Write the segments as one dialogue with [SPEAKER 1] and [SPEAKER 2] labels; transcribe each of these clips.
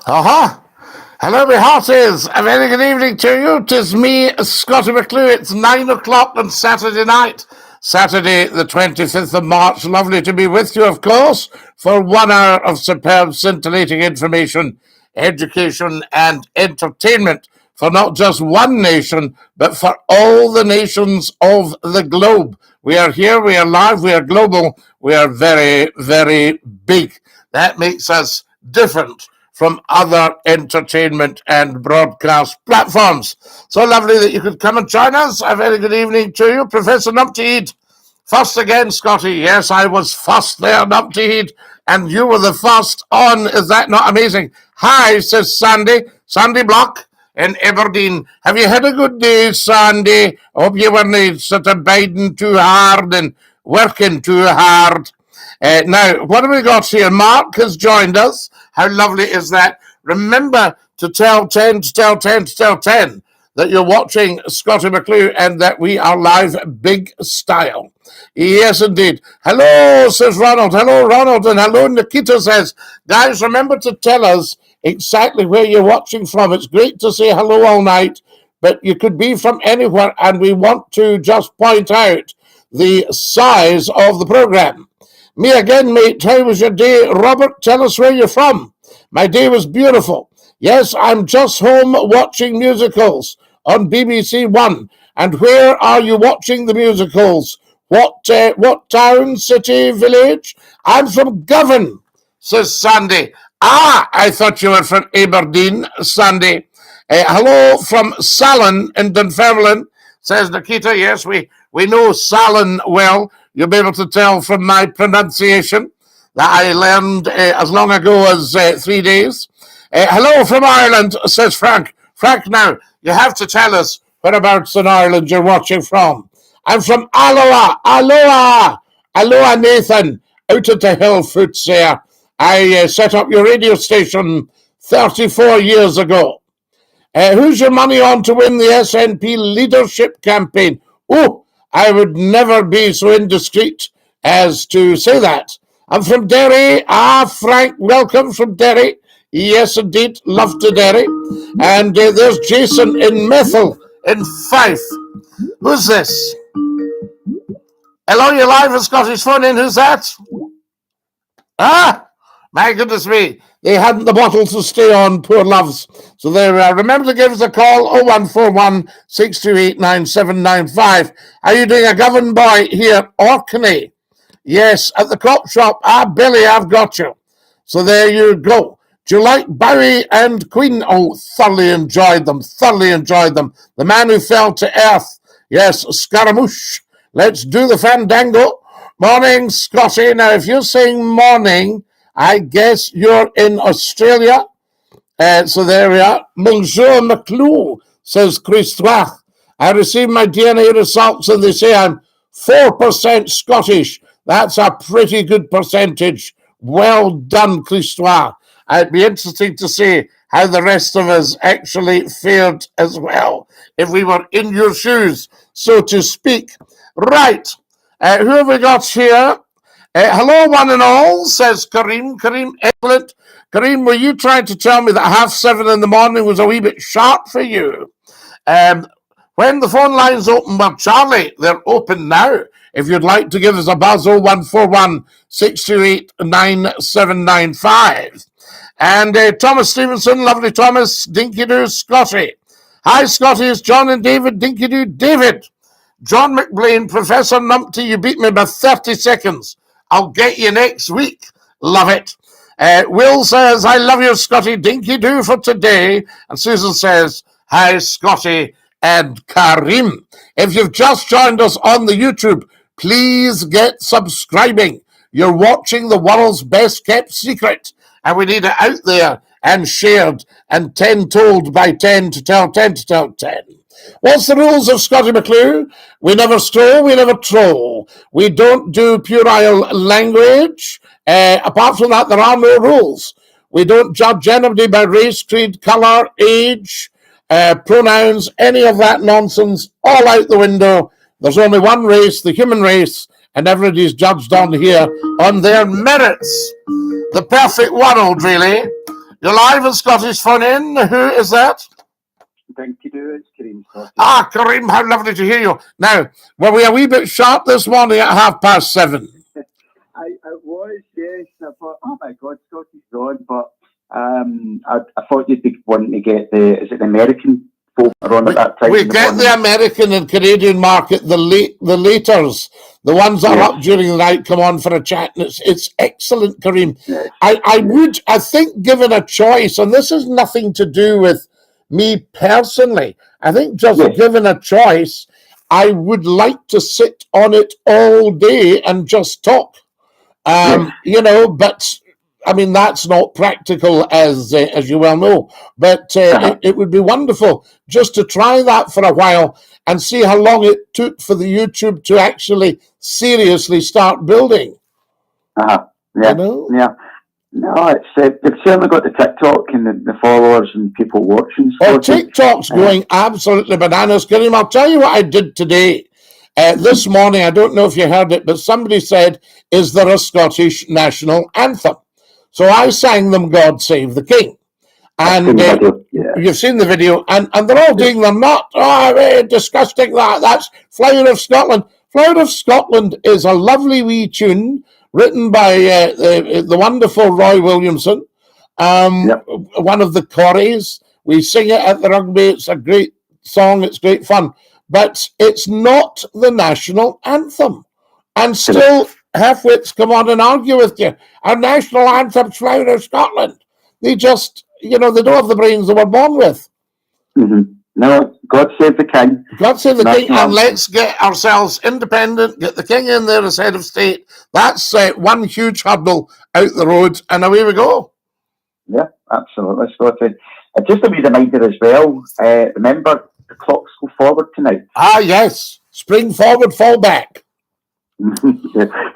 [SPEAKER 1] Aha! Hello, my hearties. A very good evening to you. 'Tis me, Scottie McCLUE. It's 9 o'clock on Saturday night. Saturday, the 25th of March. Lovely to be with you, of course, for 1 hour of superb, scintillating information, education, and entertainment for not just one nation, but for all the nations of the globe. We are here, we are live, we are global, we are very, very big. That makes us different from other entertainment and broadcast platforms. So lovely that you could come and join us. A very good evening to you. Professor Numpty. First again, Scotty. Yes, I was first there, Numpty, and you were the first on. Is that not amazing? Hi, says Sandy. Sandy Block in Aberdeen. Have you had a good day, Sandy? I hope you weren't sort of biting too hard and working too hard. Now, what have we got here? Mark has joined us. How lovely is that? Remember to tell 10 to tell 10 to tell 10 that you're watching Scottie McCLUE and that we are live big style. Yes, indeed. Hello, says Ronald. Hello, Ronald. And hello, Nikita says, guys, remember to tell us exactly where you're watching from. It's great to say hello all night, but you could be from anywhere, and we want to just point out the size of the program. Me again, mate. How was your day? Robert, tell us where you're from. My day was beautiful. Yes, I'm just home watching musicals on BBC One. And where are you watching the musicals? What town, city, village? I'm from Govan, says Sandy. Ah, I thought you were from Aberdeen, Sandy. Hello from Salon in Dunfermline, says Nikita. Yes, we know Salon well. You'll be able to tell from my pronunciation that I learned as long ago as 3 days. Hello from Ireland, says Frank. Frank, now, you have to tell us whereabouts in Ireland you're watching from. I'm from Alloa. Alloa. Alloa, Nathan, out at the hill foots there. I set up your radio station 34 years ago. Who's your money on to win the SNP leadership campaign? Oh, I would never be so indiscreet as to say that. I'm from Derry. Ah, Frank, welcome from Derry. Yes, indeed, love to Derry. And there's Jason in Methil in Fife. Who's this? Hello, you're live at Scottish Phone In. Who's that? Ah, my goodness me. They hadn't the bottle to stay on, poor loves. So there we are. Remember to give us a call, 0141 628 9795. Are you doing a Govan boy here, Orkney? Yes, at the crop shop. Ah, Billy, I've got you. So there you go. Do you like Bowie and Queen? Oh, thoroughly enjoyed them. Thoroughly enjoyed them. The Man Who Fell to Earth. Yes, Scaramouche. Let's do the fandango. Morning, Scotty. Now, if you're saying morning, I guess you're in Australia. So there we are. Bonjour, McCLUE, says Christoire. I received my DNA results and they say I'm 4% Scottish. That's a pretty good percentage. Well done, Christoire. It'd be interesting to see how the rest of us actually fared as well, if we were in your shoes, so to speak. Right. Who have we got here? Hello, one and all, says Kareem. Kareem, excellent. Kareem, were you trying to tell me that 7:30 in the morning was a wee bit sharp for you? When the phone lines open, well, Charlie, they're open now. If you'd like to give us a buzz, 0141 628 9795. And Thomas Stevenson, lovely Thomas, Dinky-Doo, Scotty. Hi, Scotty, it's John and David, Dinky-Doo, David. John McBlain, Professor Numpty, you beat me by 30 seconds. I'll get you next week. Love it. Will says, I love you, Scotty, Dinky-Doo for today. And Susan says, hi, Scotty and Karim. If you've just joined us on the YouTube, please get subscribing. You're watching the world's best kept secret, and we need it out there and shared and 10 told by 10 to tell 10 to tell 10. What's the rules of Scottie McCLUE? We never stroll, we never troll. We don't do puerile language. Apart from that, there are no rules. We don't judge anybody by race, creed, colour, age, pronouns, any of that nonsense, all out the window. There's only one race, the human race, and everybody's judged on here on their merits. The perfect world, really. You're live at Scottish Phone In. Who is that?
[SPEAKER 2] DINKY-DOO, it's Kareem Scottish.
[SPEAKER 1] Ah, Kareem, how lovely to hear you. Now, were we a wee bit sharp this morning at 7:30?
[SPEAKER 2] I was, yes. I thought, oh my God, Scottish is on, but I thought you'd be wanting to get the American folk on at that time.
[SPEAKER 1] We get the American and Canadian market, the laters, the ones that are up during the night, come on for a chat, and it's excellent, Kareem. Yes. I think, given a choice, and this has nothing to do with me personally, I think just given a choice, I would like to sit on it all day and just talk. You know, but I mean, that's not practical, as you well know. But it would be wonderful just to try that for a while and see how long it took for the YouTube to actually seriously start building.
[SPEAKER 2] Yeah,
[SPEAKER 1] you know?
[SPEAKER 2] Yeah. No, it's they've certainly got the TikTok and the followers and people watching.
[SPEAKER 1] Oh, TikTok's going absolutely bananas. Kareem, I'll tell you what I did today. This morning, I don't know if you heard it, but somebody said, is there a Scottish national anthem? So I sang them God Save the King. And you've seen the video, and they're all doing them not, disgusting, that's Flower of Scotland. Flower of Scotland is a lovely wee tune written by the wonderful Roy Williamson, one of the Corries. We sing it at the rugby. It's a great song. It's great fun. But it's not the national anthem. And still, half-wits come on and argue with you. Our national anthem's Flower of Scotland. They just, you know, they don't have the brains they were born with.
[SPEAKER 2] No, God save the king.
[SPEAKER 1] God save the king, and let's get ourselves independent, get the king in there as head of state. That's one huge hurdle out the road, and away we go.
[SPEAKER 2] Yeah, absolutely, Scotty. Just a wee reminder as well, remember, the clocks go forward tonight.
[SPEAKER 1] Ah, yes. Spring forward, fall back.
[SPEAKER 2] So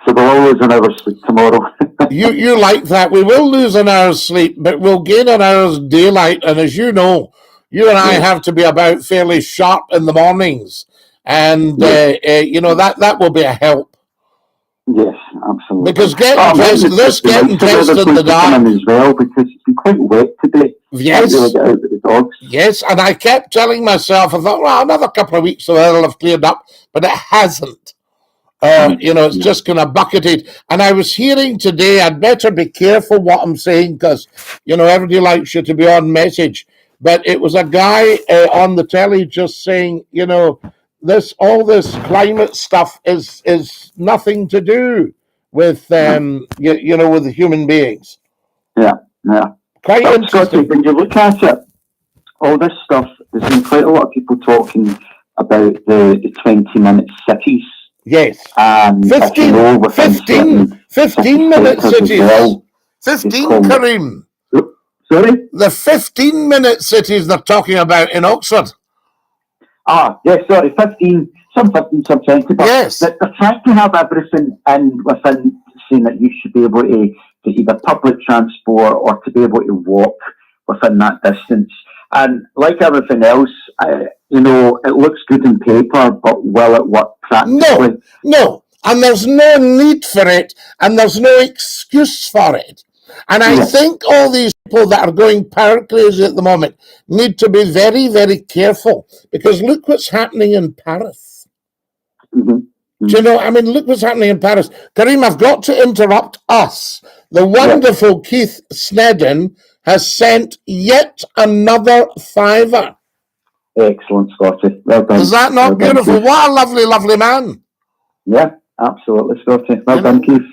[SPEAKER 2] we'll all lose an hour's sleep tomorrow.
[SPEAKER 1] you like that. We will lose an hour's sleep, but we'll gain an hour's daylight. And as you know, you and I have to be about fairly sharp in the mornings. And, you know, that will be a help.
[SPEAKER 2] Yes, absolutely.
[SPEAKER 1] Because getting dressed in the dark
[SPEAKER 2] as well, because it's been quite wet today.
[SPEAKER 1] Yes.
[SPEAKER 2] Really get out with the dogs.
[SPEAKER 1] Yes, and I kept telling myself, I thought, well, another couple of weeks so it'll have cleared up, but it hasn't. You know, it's just kind of bucketed. And I was hearing today, I'd better be careful what I'm saying, because, you know, everybody likes you to be on message. But it was a guy on the telly just saying, you know, all this climate stuff is nothing to do with you know, with the human beings.
[SPEAKER 2] Yeah.
[SPEAKER 1] Quite interesting.
[SPEAKER 2] When you look at it, all this stuff, there's been quite a lot of people talking about the 20-minute cities.
[SPEAKER 1] Yes.
[SPEAKER 2] 15
[SPEAKER 1] minute cities. Well, 15, Kareem.
[SPEAKER 2] Sorry?
[SPEAKER 1] The 15-minute cities they're talking about in Oxford.
[SPEAKER 2] Yes, sorry, 15, some 20. But
[SPEAKER 1] yes.
[SPEAKER 2] They're trying to have everything in within saying that you should be able to either public transport or to be able to walk within that distance. And like everything else, you know, it looks good in paper, but will it work practically?
[SPEAKER 1] No. And there's no need for it, and there's no excuse for it. And I think all these people that are going power crazy at the moment need to be very, very careful, because look what's happening in Paris. Do you know, I mean, look what's happening in Paris. Kareem, I've got to interrupt us. The wonderful Keith Snedden has sent yet another $5.
[SPEAKER 2] Excellent, Scotty. Well done.
[SPEAKER 1] Is that not beautiful? What a lovely, lovely man.
[SPEAKER 2] Yeah, absolutely, Scotty. Well done, Keith.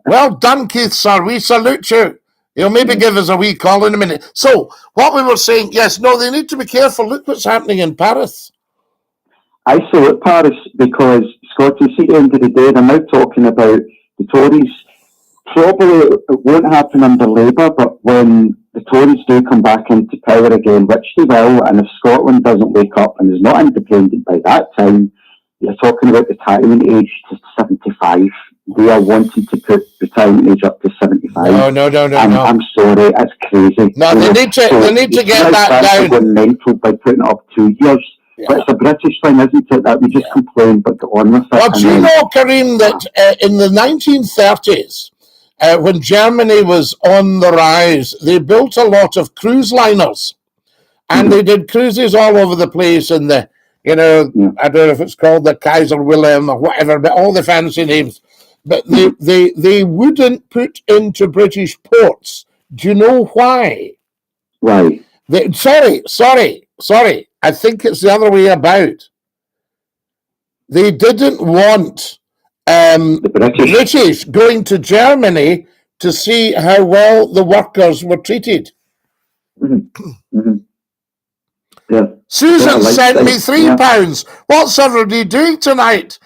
[SPEAKER 1] Well done, Keith, sir. We salute you. You'll maybe give us a wee call in a minute. So, what we were saying, yes, no, they need to be careful. Look what's happening in Paris.
[SPEAKER 2] I salute Paris because, Scotty, see, at the end of the day, they're now talking about the Tories. Probably it won't happen under Labour, but when the Tories do come back into power again, which they will, and if Scotland doesn't wake up and is not independent by that time, you're talking about retirement age to 75. They are wanting to put retirement age up to 75.
[SPEAKER 1] No.
[SPEAKER 2] I'm sorry, it's crazy.
[SPEAKER 1] No, they need to get that down.
[SPEAKER 2] Going mental by putting it up 2 years. Yeah. But it's a British thing, isn't it? That we just complain, but go on with it.
[SPEAKER 1] Well, do you know, Kareem, that in the 1930s, when Germany was on the rise, they built a lot of cruise liners, and they did cruises all over the place in the, I don't know if it's called the Kaiser Wilhelm or whatever, but all the fancy names. But they wouldn't put into British ports. Do you know why?
[SPEAKER 2] Why?
[SPEAKER 1] Sorry. I think it's the other way about. They didn't want
[SPEAKER 2] The
[SPEAKER 1] British going to Germany to see how well the workers were treated.
[SPEAKER 2] Yeah.
[SPEAKER 1] Susan sent me £3. What's everybody doing tonight?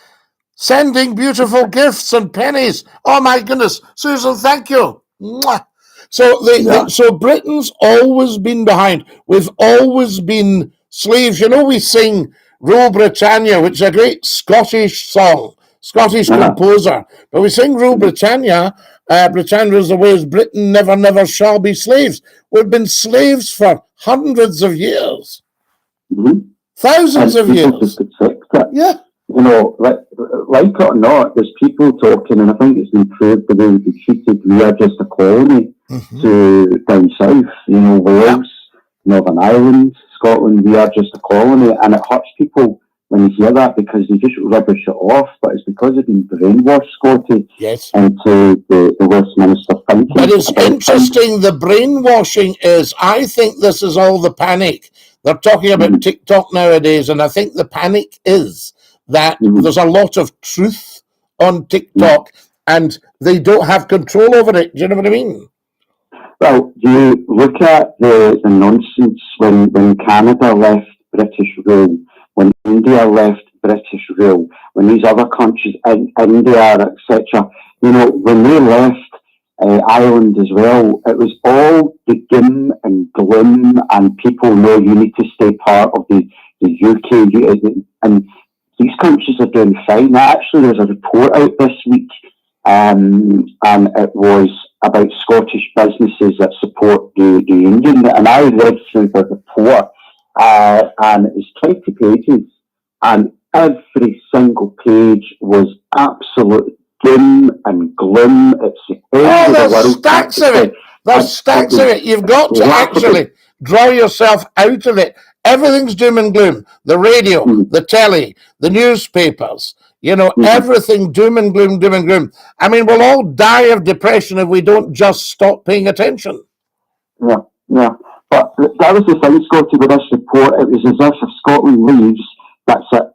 [SPEAKER 1] Sending beautiful gifts and pennies. Oh my goodness, Susan, thank you. Mwah. So Britain's always been behind. We've always been slaves. You know, we sing Rule Britannia, which is a great Scottish song, Scottish composer. But we sing Rule Britannia. Britannia is the way as Britain never, never shall be slaves. We've been slaves for hundreds of years. Thousands of years. Yeah.
[SPEAKER 2] You know, like it or not, there's people talking, and I think it's improved the way we be treated. We are just a colony to down south, Wales, Northern Ireland, Scotland. We are just a colony, and it hurts people when you hear that because they just rubbish it off. But it's because they've been brainwashed, Scotty, into the Westminster thinking.
[SPEAKER 1] But it's interesting. The brainwashing is, I think this is all the panic. They're talking about TikTok nowadays, and I think the panic is that there's a lot of truth on TikTok and they don't have control over it. Do you know what I mean?
[SPEAKER 2] Well, you look at the nonsense when Canada left British rule, when India left British rule, when these other countries, India, etc., when they left Ireland as well, it was all the gim and gloom and people know you need to stay part of the UK, and these countries are doing fine. Actually, there's a report out this week, and it was about Scottish businesses that support the union. And I read through the report, and it's 20 pages, and every single page was absolute doom and gloom.
[SPEAKER 1] There's stacks of it. There's stacks of it. You've got to actually draw yourself out of it. Everything's doom and gloom. The radio, the telly, the newspapers, everything doom and gloom, doom and gloom. I mean, we'll all die of depression if we don't just stop paying attention.
[SPEAKER 2] Yeah. But that was the thing, Scotty, with this report. It was as if Scotland leaves, that's it.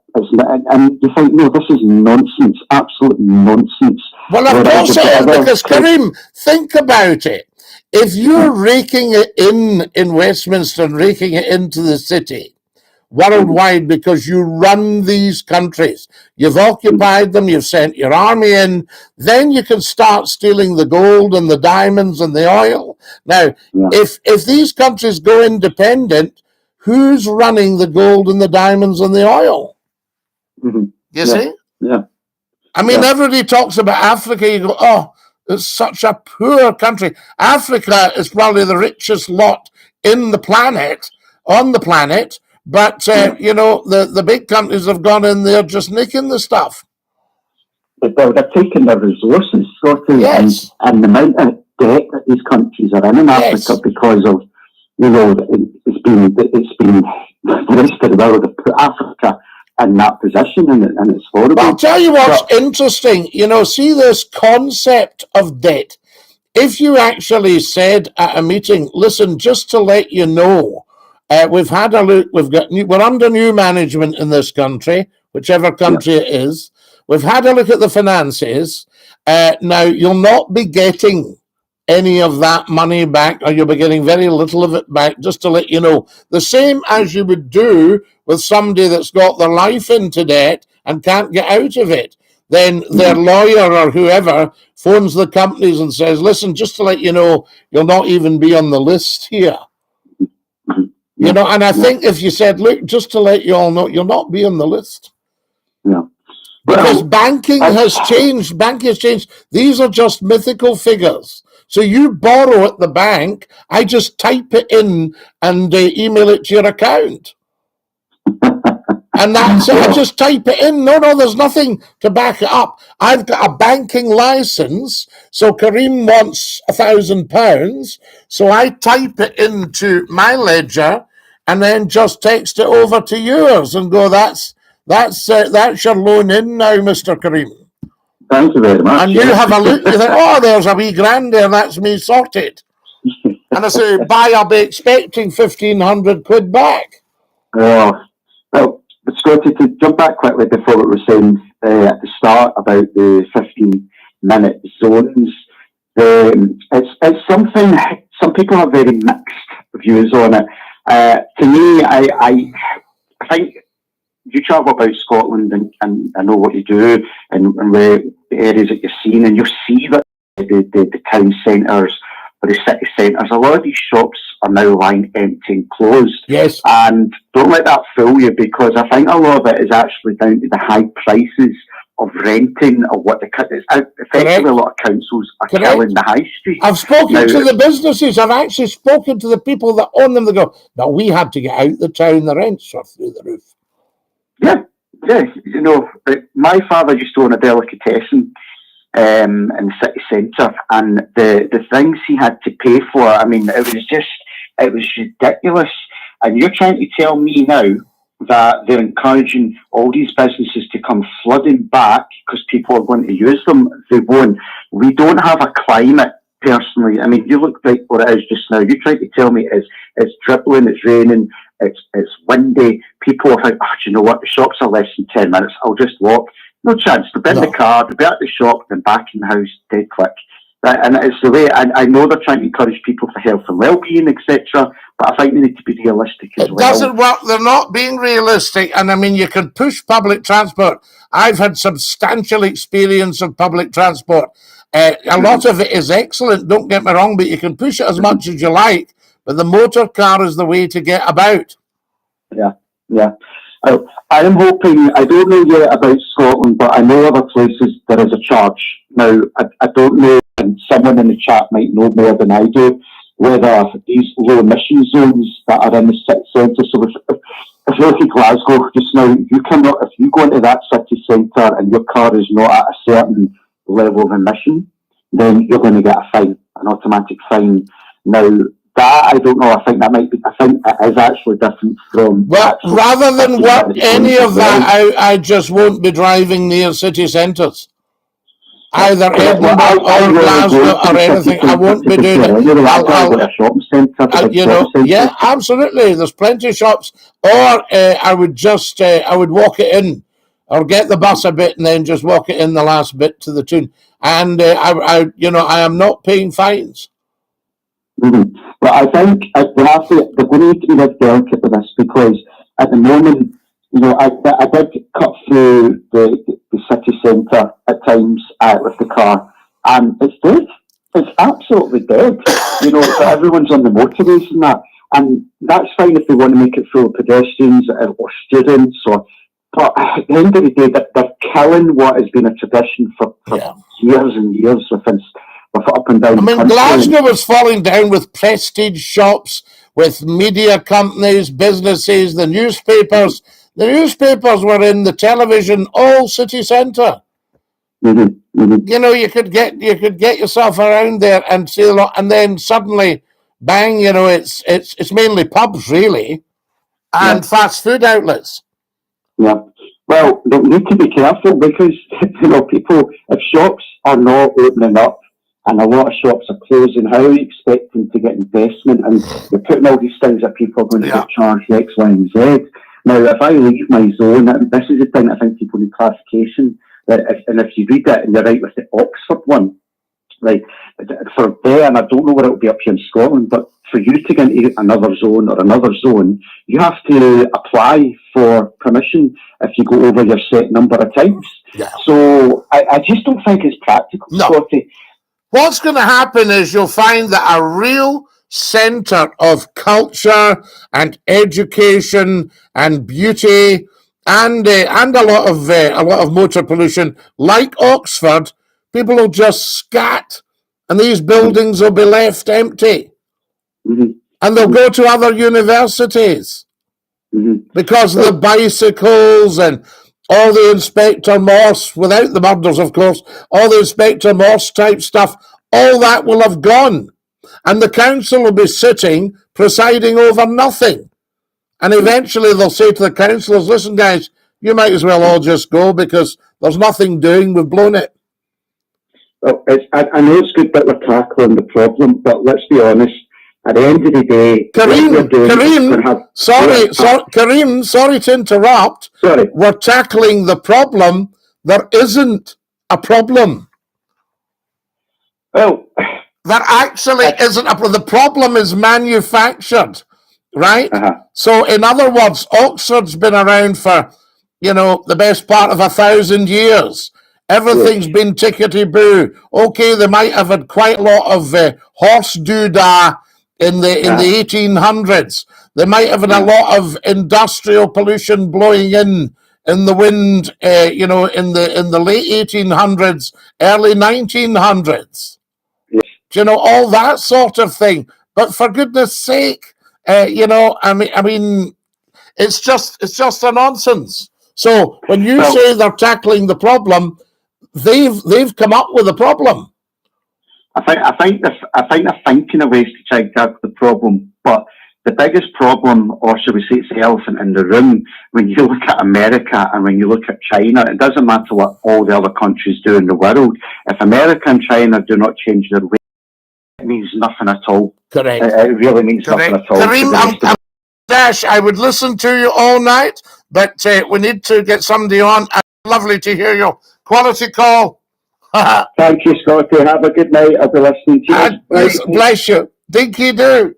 [SPEAKER 2] And you think, no, this is nonsense, absolute nonsense.
[SPEAKER 1] Well, of course it is, because Kareem, think about it. If you're raking it in Westminster and raking it into the city worldwide because you run these countries, you've occupied them, you've sent your army in, then you can start stealing the gold and the diamonds and the oil. Now, if these countries go independent, who's running the gold and the diamonds and the oil? You see?
[SPEAKER 2] Yeah.
[SPEAKER 1] I mean, everybody talks about Africa. You go, oh, it's such a poor country. Africa is probably the richest lot on the planet. But, the big countries have gone in there just nicking the stuff.
[SPEAKER 2] They're taking their resources, Scotty, and the amount of debt that these countries are in Africa because of, it's been the rest of the world have put Africa in that position, and it's horrible.
[SPEAKER 1] But I'll tell you what's interesting. See this concept of debt. If you actually said at a meeting, listen, just to let you know, we've had a look. We're under new management in this country, whichever country it is. We've had a look at the finances. Now you'll not be getting any of that money back, or you'll be getting very little of it back, just to let you know. The same as you would do with somebody that's got their life into debt and can't get out of it. Then their lawyer or whoever phones the companies and says, listen, just to let you know, you'll not even be on the list here. And I think if you said, look, just to let you all know, you'll not be on the list. Because banking has changed. Banking has changed. These are just mythical figures. So you borrow at the bank, I just type it in and email it to your account. And that's it. I just type it in. No, there's nothing to back it up. I've got a banking license So Kareem wants £1,000. So I type it into my ledger and then just text it over to yours and go, that's your loan in now, Mr. Kareem.
[SPEAKER 2] Thank you very much.
[SPEAKER 1] And you have a look, you think, oh, there's a wee grand there, that's me sorted. And I say, I'll be expecting 1,500 quid back.
[SPEAKER 2] Well, Scotty, to jump back quickly before what we were saying at the start about the 15-minute zones, it's something, some people have very mixed views on it. To me, I think you travel about Scotland and I know what you do and where the areas that you're seeing, and you'll see that the town centres or the city centres, a lot of these shops are now lying empty and closed.
[SPEAKER 1] Yes.
[SPEAKER 2] And don't let that fool you, because I think a lot of it is actually down to the high prices of renting or what effectively a lot of councils are killing the high street.
[SPEAKER 1] I've spoken to the businesses. I've actually spoken to the people that own them. They go, no, we had to get out the town. The rents are through the roof.
[SPEAKER 2] Yeah. You know, my father used to own a delicatessen in the city centre, and the things he had to pay for, I mean, it was ridiculous. And you're trying to tell me now that they're encouraging all these businesses to come flooding back because people are going to use them? They won't. We don't have a climate, personally. I mean, you look like what it is just now. You're trying to tell me it's dribbling, it's raining, it's windy. People are like, oh, do you know what? The shops are less than 10 minutes. I'll just walk. No chance. They'll be in the car, they'll be at the shop, then back in the house, dead quick. And it's the way, I know they're trying to encourage people for health and well-being, etc., but I think they need to be realistic as well. It
[SPEAKER 1] doesn't work. They're not being realistic. And I mean, you can push public transport. I've had substantial experience of public transport. A lot of it is excellent, don't get me wrong, but you can push it as much as you like, but the motor car is the way to get about.
[SPEAKER 2] Yeah. I am hoping, I don't know yet about Scotland, but I know other places there is a charge. Now, I don't know, and someone in the chat might know more than I do, whether these low emission zones that are in the city centre, so if you look at Glasgow just now, you cannot, if you go into that city centre and your car is not at a certain level of emission, then you're going to get a fine, an automatic fine. Now, that, I don't know, I think it is actually different from...
[SPEAKER 1] Well, rather than work any of that out, I just won't be driving near city centres. Either Edinburgh or Glasgow or anything. I won't be doing it. Yeah, absolutely. There's plenty of shops. Or I would walk it in, or get the bus a bit and then just walk it in the last bit to the tune. And I am not paying fines.
[SPEAKER 2] Mm-hmm. But I think they're going to need to be very delicate with this, because at the moment, you know, I did cut through the city centre at times with the car, and it's dead. It's absolutely dead. You know, so everyone's on the motorways and that, and that's fine if they want to make it full of pedestrians or students, but at the end of the day, they're killing what has been a tradition for years and years with up and down.
[SPEAKER 1] I mean, Glasgow was falling down with prestige shops, with media companies, businesses, the newspapers. The newspapers were in the television, all city centre.
[SPEAKER 2] Mm-hmm. Mm-hmm.
[SPEAKER 1] You know, you could get yourself around there and see a lot, and then suddenly, bang! You know, it's mainly pubs really, and fast food outlets.
[SPEAKER 2] Yeah. Well, they need to be careful, because you know, people, if shops are not opening up and a lot of shops are closing, how are you expecting to get investment? And you're putting all these things that people are going to get charged X, Y, and Z. Now, if I leave my zone, this is the thing I think people need clarification. If you read it and you're right with the Oxford one, like for there, and I don't know what it will be up here in Scotland, but for you to get into another zone, you have to apply for permission if you go over your set number of times.
[SPEAKER 1] Yeah.
[SPEAKER 2] So I just don't think it's practical, Scotty.
[SPEAKER 1] What's going to happen is you'll find that a real centre of culture and education and beauty and a lot of motor pollution, like Oxford, people will just scat, and these buildings will be left empty, and they'll go to other universities because of the bicycles and all the Inspector Morse, without the murders, of course, all the Inspector Morse type stuff, all that will have gone. And the council will be sitting, presiding over nothing. And eventually they'll say to the councillors, listen, guys, you might as well all just go because there's nothing doing, we've blown it.
[SPEAKER 2] Well, I know it's good that we're tackling the problem, but let's be honest. At the end of the day,
[SPEAKER 1] Kareem, sorry to interrupt.
[SPEAKER 2] Sorry.
[SPEAKER 1] We're tackling the problem. There isn't a problem.
[SPEAKER 2] Well,
[SPEAKER 1] there actually isn't a problem. The problem is manufactured, right? So, in other words, Oxford's been around for, the best part of 1,000 years. Everything's been tickety-boo. Okay, they might have had quite a lot of horse doodah in the 1800s. They might have had a lot of industrial pollution blowing in the wind, in the late 1800s, early 1900s. All that sort of thing. But for goodness sake, I mean, it's just a nonsense. So when you say they're tackling the problem, they've come up with a problem.
[SPEAKER 2] I think they're thinking of ways to try and tackle the problem, but the biggest problem, or should we say it's the elephant in the room, when you look at America and when you look at China, it doesn't matter what all the other countries do in the world. If America and China do not change their way, it means nothing at all.
[SPEAKER 1] Correct.
[SPEAKER 2] It really means nothing at all.
[SPEAKER 1] Kareem, Dash, I would listen to you all night, but we need to get somebody on. Lovely to hear your quality call.
[SPEAKER 2] Thank you, Scotty. Have a good night. I'll be listening to you.
[SPEAKER 1] Bless you. Dinky-Doo.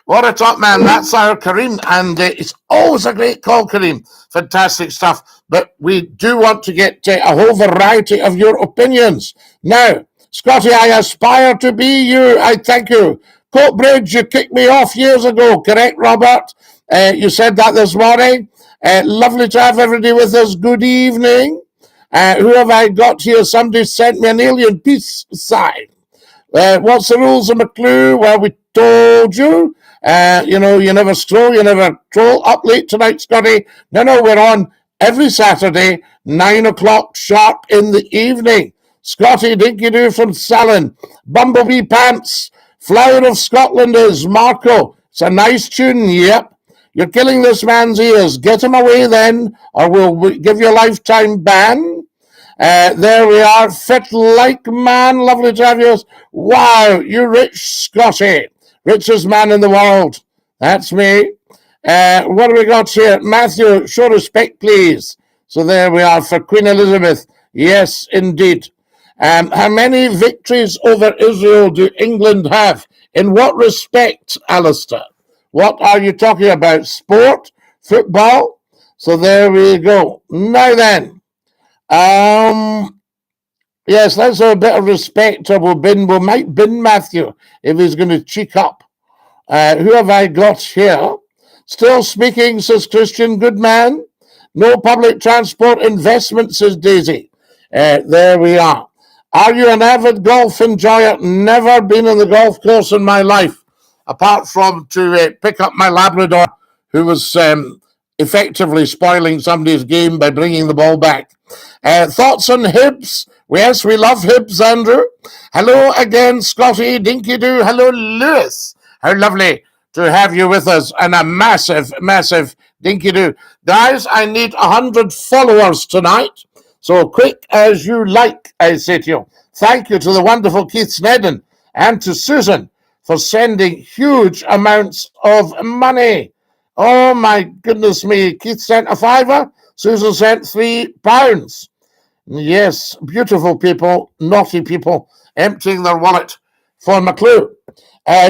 [SPEAKER 1] What a top man. That's our Kareem. And it's always a great call, Kareem. Fantastic stuff. But we do want to get a whole variety of your opinions. Now, Scotty, I aspire to be you. I thank you. Coatbridge, you kicked me off years ago. Correct, Robert? You said that this morning. Lovely to have everybody with us. Good evening. Who have I got here? Somebody sent me an alien peace sign. What's the rules of McCLUE? Well, we told you. You never stroll, you never troll. Up late tonight, Scotty. No, we're on every Saturday, 9 o'clock sharp in the evening. Scotty, Dinky-Doo from Salon. Bumblebee Pants. Flower of Scotland is Marco. It's a nice tune, yep. You're killing this man's ears. Get him away then, or we'll give you a lifetime ban. There we are. Fit like man. Lovely to have you. Wow, you rich Scotty. Richest man in the world. That's me. What do we got here? Matthew, show respect, please. So there we are for Queen Elizabeth. Yes, indeed. How many victories over Israel do England have? In what respect, Alistair? What are you talking about? Sport? Football? So there we go. Now then, yes, let's have a bit of respect, or we might bin Matthew if he's going to cheek up. Who have I got here? Still speaking, says Christian. Good man. No public transport investment, says Daisy. There we are. Are you an avid golf enjoyer? Never been on the golf course in my life, apart from to pick up my Labrador, who was effectively spoiling somebody's game by bringing the ball back. Thoughts on Hibs? Yes, we love Hibs, Andrew. Hello again, Scotty, Dinky-Doo. Hello, Lewis. How lovely to have you with us, and a massive, massive Dinky-Doo. Guys, I need 100 followers tonight. So quick as you like, I say to you. Thank you to the wonderful Keith Snedden and to Susan for sending huge amounts of money. Oh, my goodness me. Keith sent a $5. Susan sent £3. Yes, beautiful people, naughty people, emptying their wallet for McCLUE.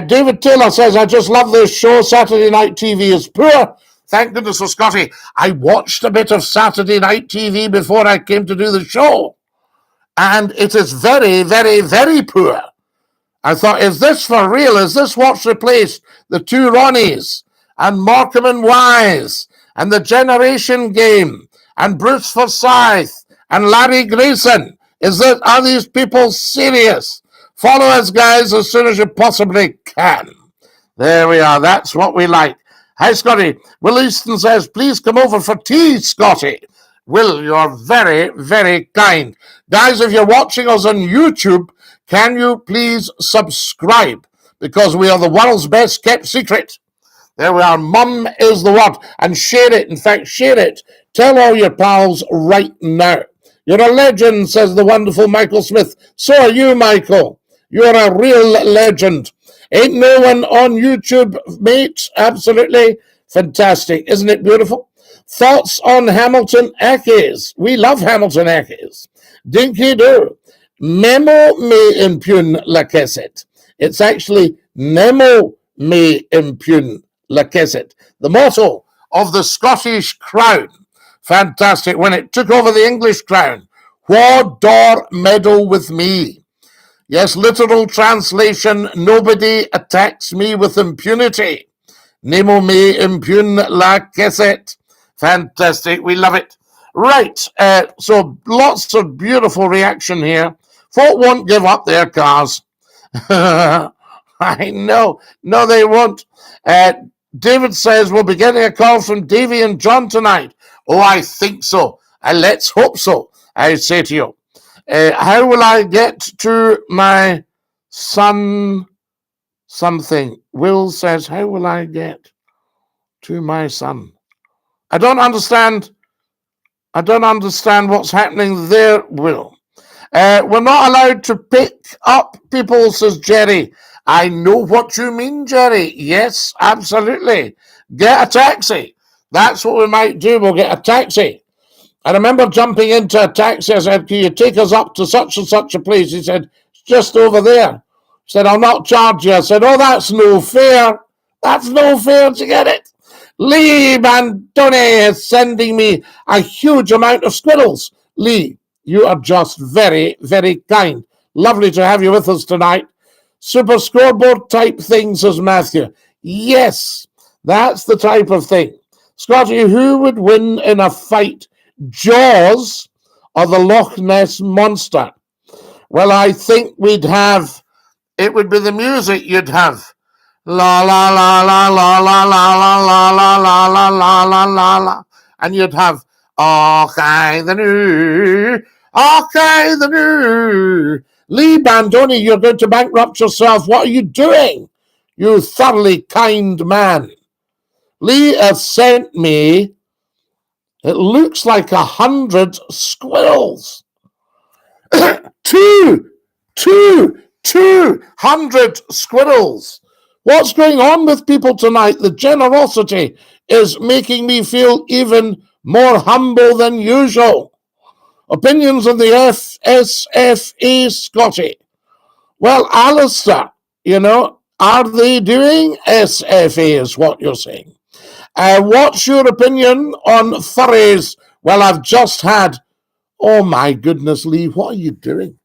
[SPEAKER 1] David Taylor says, I just love this show. Saturday night TV is poor. Thank goodness for Scotty. I watched a bit of Saturday night TV before I came to do the show, and it is very, very, very poor. I thought, is this for real? Is this what's replaced the two Ronnies and Morecambe and Wise and the Generation Game and Bruce Forsyth and Larry Grayson? Are these people serious? Follow us, guys, as soon as you possibly can. There we are. That's what we like. Hi, Scotty. Will Easton says, please come over for tea, Scotty. Will, you're very, very kind. Guys, if you're watching us on YouTube, can you please subscribe? Because we are the world's best kept secret. There we are. Mum is the word. And share it. In fact, share it. Tell all your pals right now. You're a legend, says the wonderful Michael Smith. So are you, Michael. You're a real legend. Ain't no one on YouTube, mate. Absolutely fantastic. Isn't it beautiful? Thoughts on Hamilton Ackies? We love Hamilton Ackies. Dinky-Doo. Memo me impugn la cassette. It's actually Nemo me impugn la cassette. The motto of the Scottish Crown. Fantastic. When it took over the English Crown. Wha dare meddle with me? Yes, literal translation. Nobody attacks me with impunity. Nemo me impugn la cassette. Fantastic. We love it. Right. So lots of beautiful reaction here. Folk won't give up their cars. I know. No, they won't. David says we'll be getting a call from Davy and John tonight. Oh, I think so. Let's hope so, I say to you. How will I get to my son something? Will says, how will I get to my son? I don't understand what's happening there, Will. We're not allowed to pick up people, says Jerry. I know what you mean, Jerry. Yes, absolutely. Get a taxi. That's what we might do. We'll get a taxi. I remember jumping into a taxi. I said, can you take us up to such and such a place? He said, it's just over there. He said, I'll not charge you. I said, oh, that's no fair. That's no fair to get it. Lee Bandone is sending me a huge amount of squirrels. Lee, you are just very, very kind. Lovely to have you with us tonight. Super scoreboard type thing, says Matthew. Yes, that's the type of thing. Scotty, who would win in a fight, Jaws or the Loch Ness Monster? Well, I think it would be the music you'd have. La la la la la la la la la la la la la la la la, and you'd have okay the new. Lee Bandoni, you're going to bankrupt yourself. What are you doing? You thoroughly kind man. Lee has sent me, it looks like 100 squirrels. 200 squirrels. What's going on with people tonight? The generosity is making me feel even more humble than usual. Opinions on the SFA, Scotty? Well, Alistair, are they doing SFA is what you're saying. What's your opinion on furries? Well, I've just had, oh my goodness, Lee, what are you doing?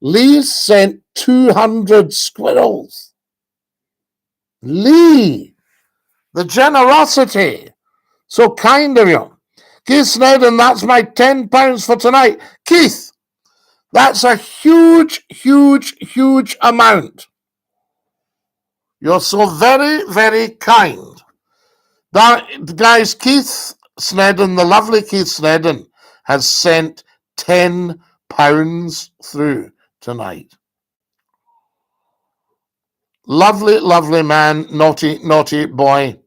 [SPEAKER 1] Lee sent 200 squirrels. Lee, the generosity. So kind of you. Keith Snedden, that's my £10 for tonight. Keith, that's a huge, huge, huge amount. You're so very, very kind. Guys, Keith Snedden, the lovely Keith Snedden, has sent £10 through tonight. Lovely, lovely man, naughty, naughty boy.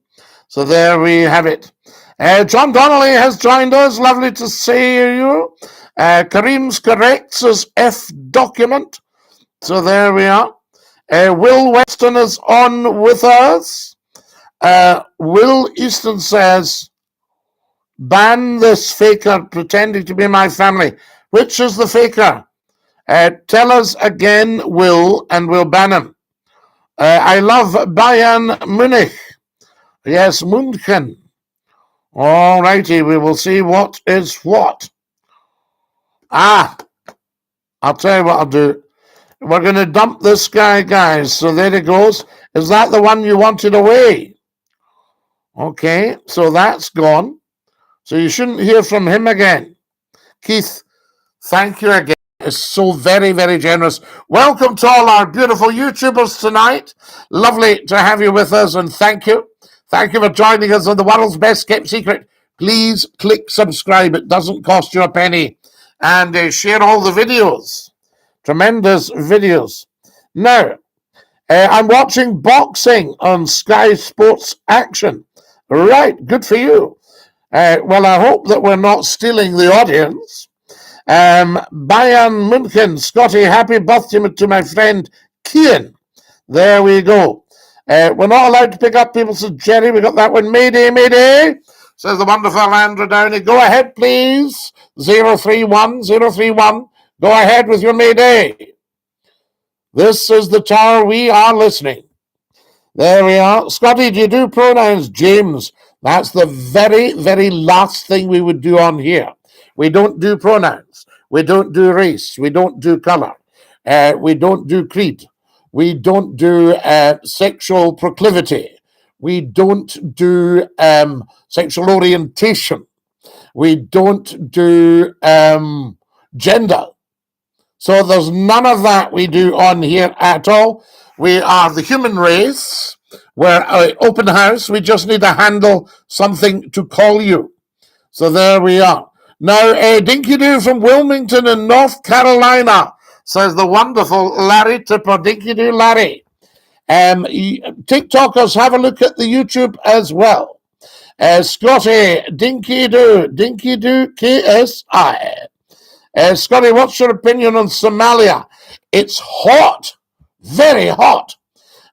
[SPEAKER 1] So there we have it. John Donnelly has joined us. Lovely to see you. Kareem's correct, says F document. So there we are. Will Weston is on with us. Will Easton says, ban this faker pretending to be my family. Which is the faker? Tell us again, Will, and we'll ban him. I love Bayern Munich. Yes, München. All righty, we will see what is what. I'll tell you what I'll do. We're going to dump this guy, guys. So there it goes. Is that the one you wanted away? Okay, so that's gone. So you shouldn't hear from him again. Keith, thank you again. It's so very, very generous. Welcome to all our beautiful YouTubers tonight. Lovely to have you with us, and thank you. Thank you for joining us on the world's best kept secret. please click subscribe. It doesn't cost you a penny. And share all the videos. Tremendous videos. Now, I'm watching boxing on Sky Sports Action. Right, good for you. Well, I hope that we're not stealing the audience. Bayern München, Scotty, happy birthday to my friend Kian. There we go. We're not allowed to pick up people, says Jerry. We got that one. Mayday, mayday, says the wonderful Andrew Downey. Go ahead, please. 031. Go ahead with your mayday. This is the tower. We are listening. There we are. Scotty, do you do pronouns? James, that's the very, very last thing we would do on here. We don't do pronouns. We don't do race. We don't do color. We don't do creed. We don't do sexual proclivity. We don't do sexual orientation. We don't do gender. So there's none of that we do on here at all. We are the human race. We're an open house. We just need to handle something to call you. So there we are. Now, Dinky-Doo from Wilmington in North Carolina, says the wonderful Larry Tipper. Dinky-Doo, Larry. TikTokers, have a look at the YouTube as well. Scotty, Dinky-Doo, KSI. Scotty, what's your opinion on Somalia? It's hot, very hot.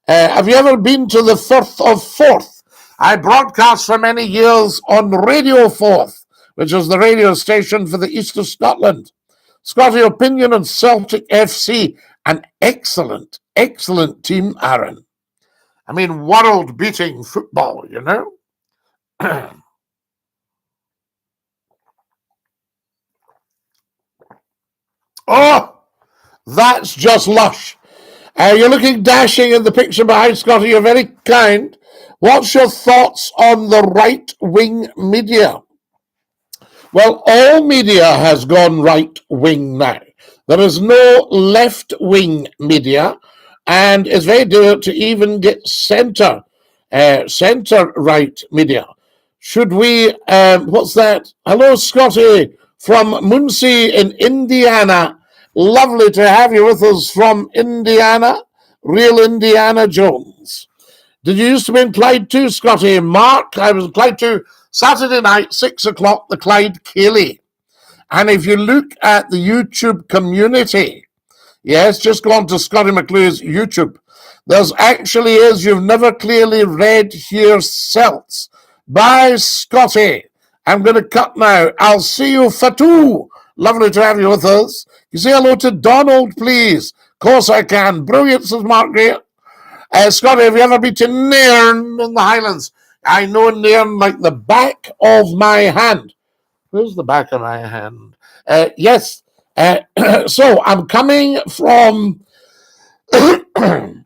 [SPEAKER 1] Have you ever been to the Firth of Forth? I broadcast for many years on Radio Forth, which is the radio station for the east of Scotland. Scotty, opinion on Celtic FC? An excellent, excellent team, Aaron. I mean, world-beating football, you know? Oh, that's just lush. You're looking dashing in the picture behind, Scotty. You're very kind. What's your thoughts on the right-wing media? Well, all media has gone right-wing now. There is no left-wing media, and it's very difficult to even get center-right media. Should we, what's that? Hello, Scotty, from Muncie in Indiana. Lovely to have you with us from Indiana, real Indiana Jones. Did you used to be in Clyde too, Scotty? Mark, I was in Clyde too. Saturday night, 6 o'clock, the Clyde Ceilidh. And if you look at the YouTube community, yes, just go on to Scotty McClue's YouTube. There's actually is, you've never clearly read here, Celts by Scotty. I'm going to cut now. I'll see you, Fatou. Lovely to have you with us. You say hello to Donald, please. Of course I can. Brilliant, says Mark Greer. Scotty, have you ever been to Nairn in the Highlands? I know Nairn like the back of my hand. Where's the back of my hand? Yes. So I'm coming from... I'm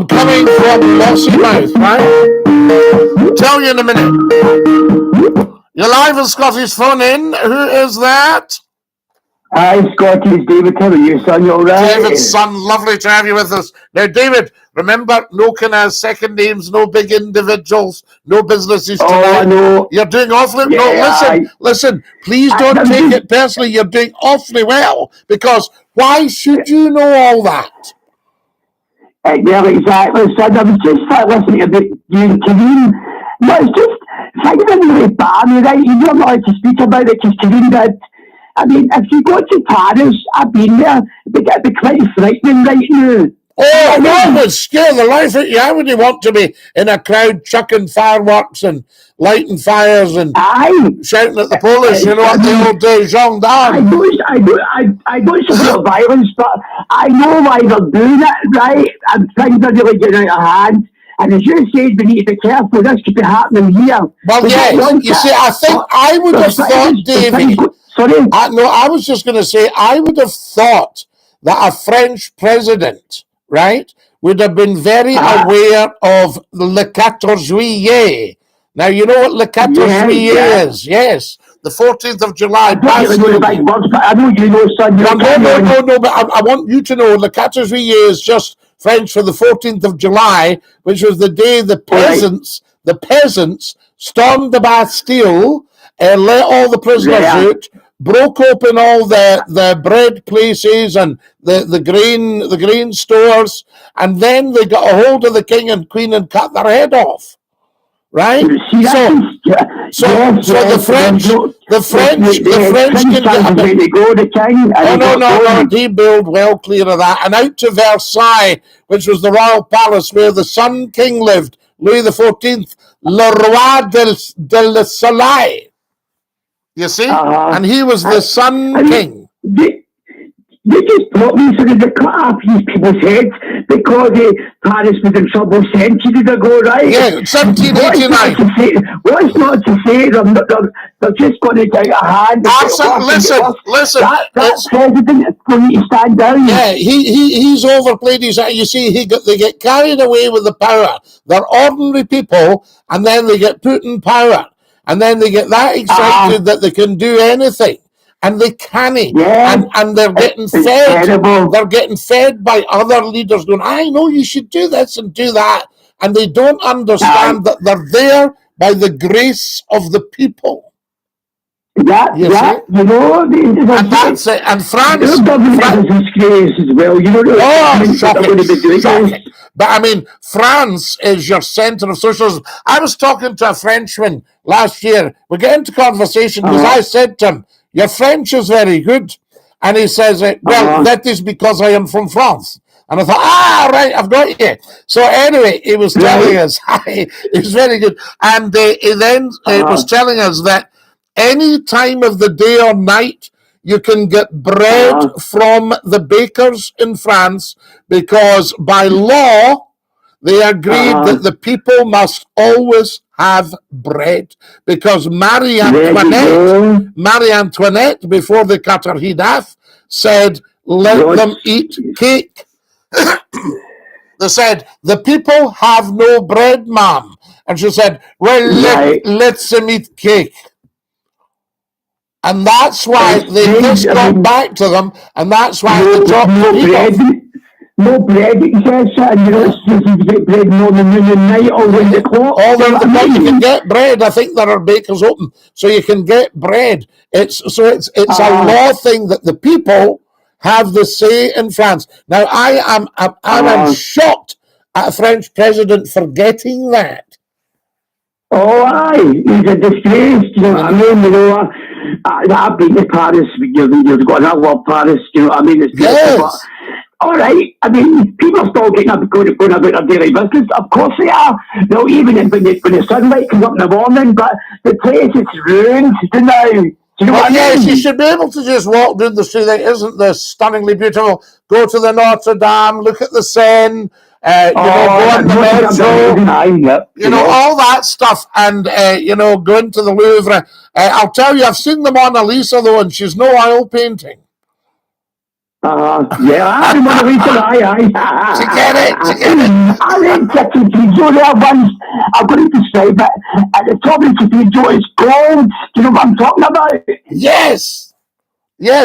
[SPEAKER 1] coming from Lossiemouth, right? Tell you in a minute. You're live on Scotty's phone in. Who is that?
[SPEAKER 3] Hi, Scotty. It's David. How are you, son? You all right?
[SPEAKER 1] David's son. Lovely to have you with us. Now, David, remember, no kind of second names, no big individuals, no businesses tonight.
[SPEAKER 3] No.
[SPEAKER 1] You're doing awfully...
[SPEAKER 3] Yeah,
[SPEAKER 1] no, listen. Please don't take it personally. You're doing awfully well, because why should you know all that?
[SPEAKER 3] Yeah, exactly, son. I was just listening to you and Karine. No, it's just... Things are really bad, right? You don't like to speak about it because Karine did. I mean, if you go to Paris, I've been there, it'd be quite frightening right now.
[SPEAKER 1] Oh, no, it would scare the life out of you. I wouldn't want to be in a crowd chucking fireworks and lighting fires and shouting at the police, you know, at the old gendarme.
[SPEAKER 3] I don't support violence, but I know why they're doing it, right? And things are really getting out of hand. And as you said, we need to be careful. This could be happening here.
[SPEAKER 1] Well, yes. You see, I think I would have thought, Davey...
[SPEAKER 3] Sorry?
[SPEAKER 1] No, I was just going to say, I would have thought that a French president, right, would have been very aware of Le 14 Juillet. Now, you know what Le 14 Juillet is? Yes. The 14th of July.
[SPEAKER 3] I know you know, son.
[SPEAKER 1] No, but I want you to know Le 14 Juillet is just French for the 14th of July, which was the day the peasants stormed the Bastille, let all the prisoners out, broke open all the bread places and the grain stores, and then they got a hold of the king and queen and cut their head off. Right? So the French can get a bit. No, he built well clear of that, and out to Versailles, which was the royal palace where the Sun King lived, Louis XIV, Le Roi de Soleil. You see? And he was the Sun King.
[SPEAKER 3] They just brought me so they cut off these people's heads because Paris was in trouble centuries ago, right?
[SPEAKER 1] Yeah, 1789.
[SPEAKER 3] What's not to say they're just going to get a hand?
[SPEAKER 1] Listen.
[SPEAKER 3] That president is going to stand down.
[SPEAKER 1] Yeah, he's overplayed his. You see, they get carried away with the power. They're ordinary people, and then they get put in power, and then they get that excited that they can do anything. And they can't, and they're getting fed. Terrible. They're getting fed by other leaders going, I know you should do this and do that. And they don't understand that they're there by the grace of the people.
[SPEAKER 3] You know,
[SPEAKER 1] and that's it. And France
[SPEAKER 3] is disgrace as well. You know,
[SPEAKER 1] shocking. But I mean, France is your centre of socialism. I was talking to a Frenchman last year. We get into conversation because I said to him, your French is very good. And he says, well, that is because I am from France. And I thought, right, I've got you. So anyway, he was telling us, it's very good. And he then was telling us that any time of the day or night, you can get bread from the bakers in France because by law, they agreed that the people must always have bread because Marie Antoinette, before they cut her head off, said, let them eat cake. They said, the people have no bread, ma'am. And she said, well, let's them eat cake. And that's why they just got back to them, and that's why they dropped the people.
[SPEAKER 3] No bread, and you know, you get bread more than noon and night or when the clock.
[SPEAKER 1] You can get bread. I think there are bakers open, so you can get bread. It's a law thing that the people have the say in France. Now, I'm shocked at a French president forgetting that.
[SPEAKER 3] Oh, aye, he's a disgrace. You know what I mean? You know, I've been to Paris. You've got that word Paris. You know what I mean? It's beautiful. Yes. All right. I mean, people are still going about their daily business. Of course they are. You know, even when the sunlight comes up in the morning, but the place is ruined now. You know what I mean?
[SPEAKER 1] You should be able to just walk down the street. Isn't this stunningly beautiful? Go to the Notre Dame, look at the Seine, go on the metro, all that stuff, and go into the Louvre. I'll tell you, I've seen the Mona Lisa though, and she's no oil painting.
[SPEAKER 3] I Mona Lisa, aye.
[SPEAKER 1] To get it.
[SPEAKER 3] I think cathedral there once. I'm going to describe it. At the top of the cathedral is gold. Do you know what I'm talking about?
[SPEAKER 1] Yes,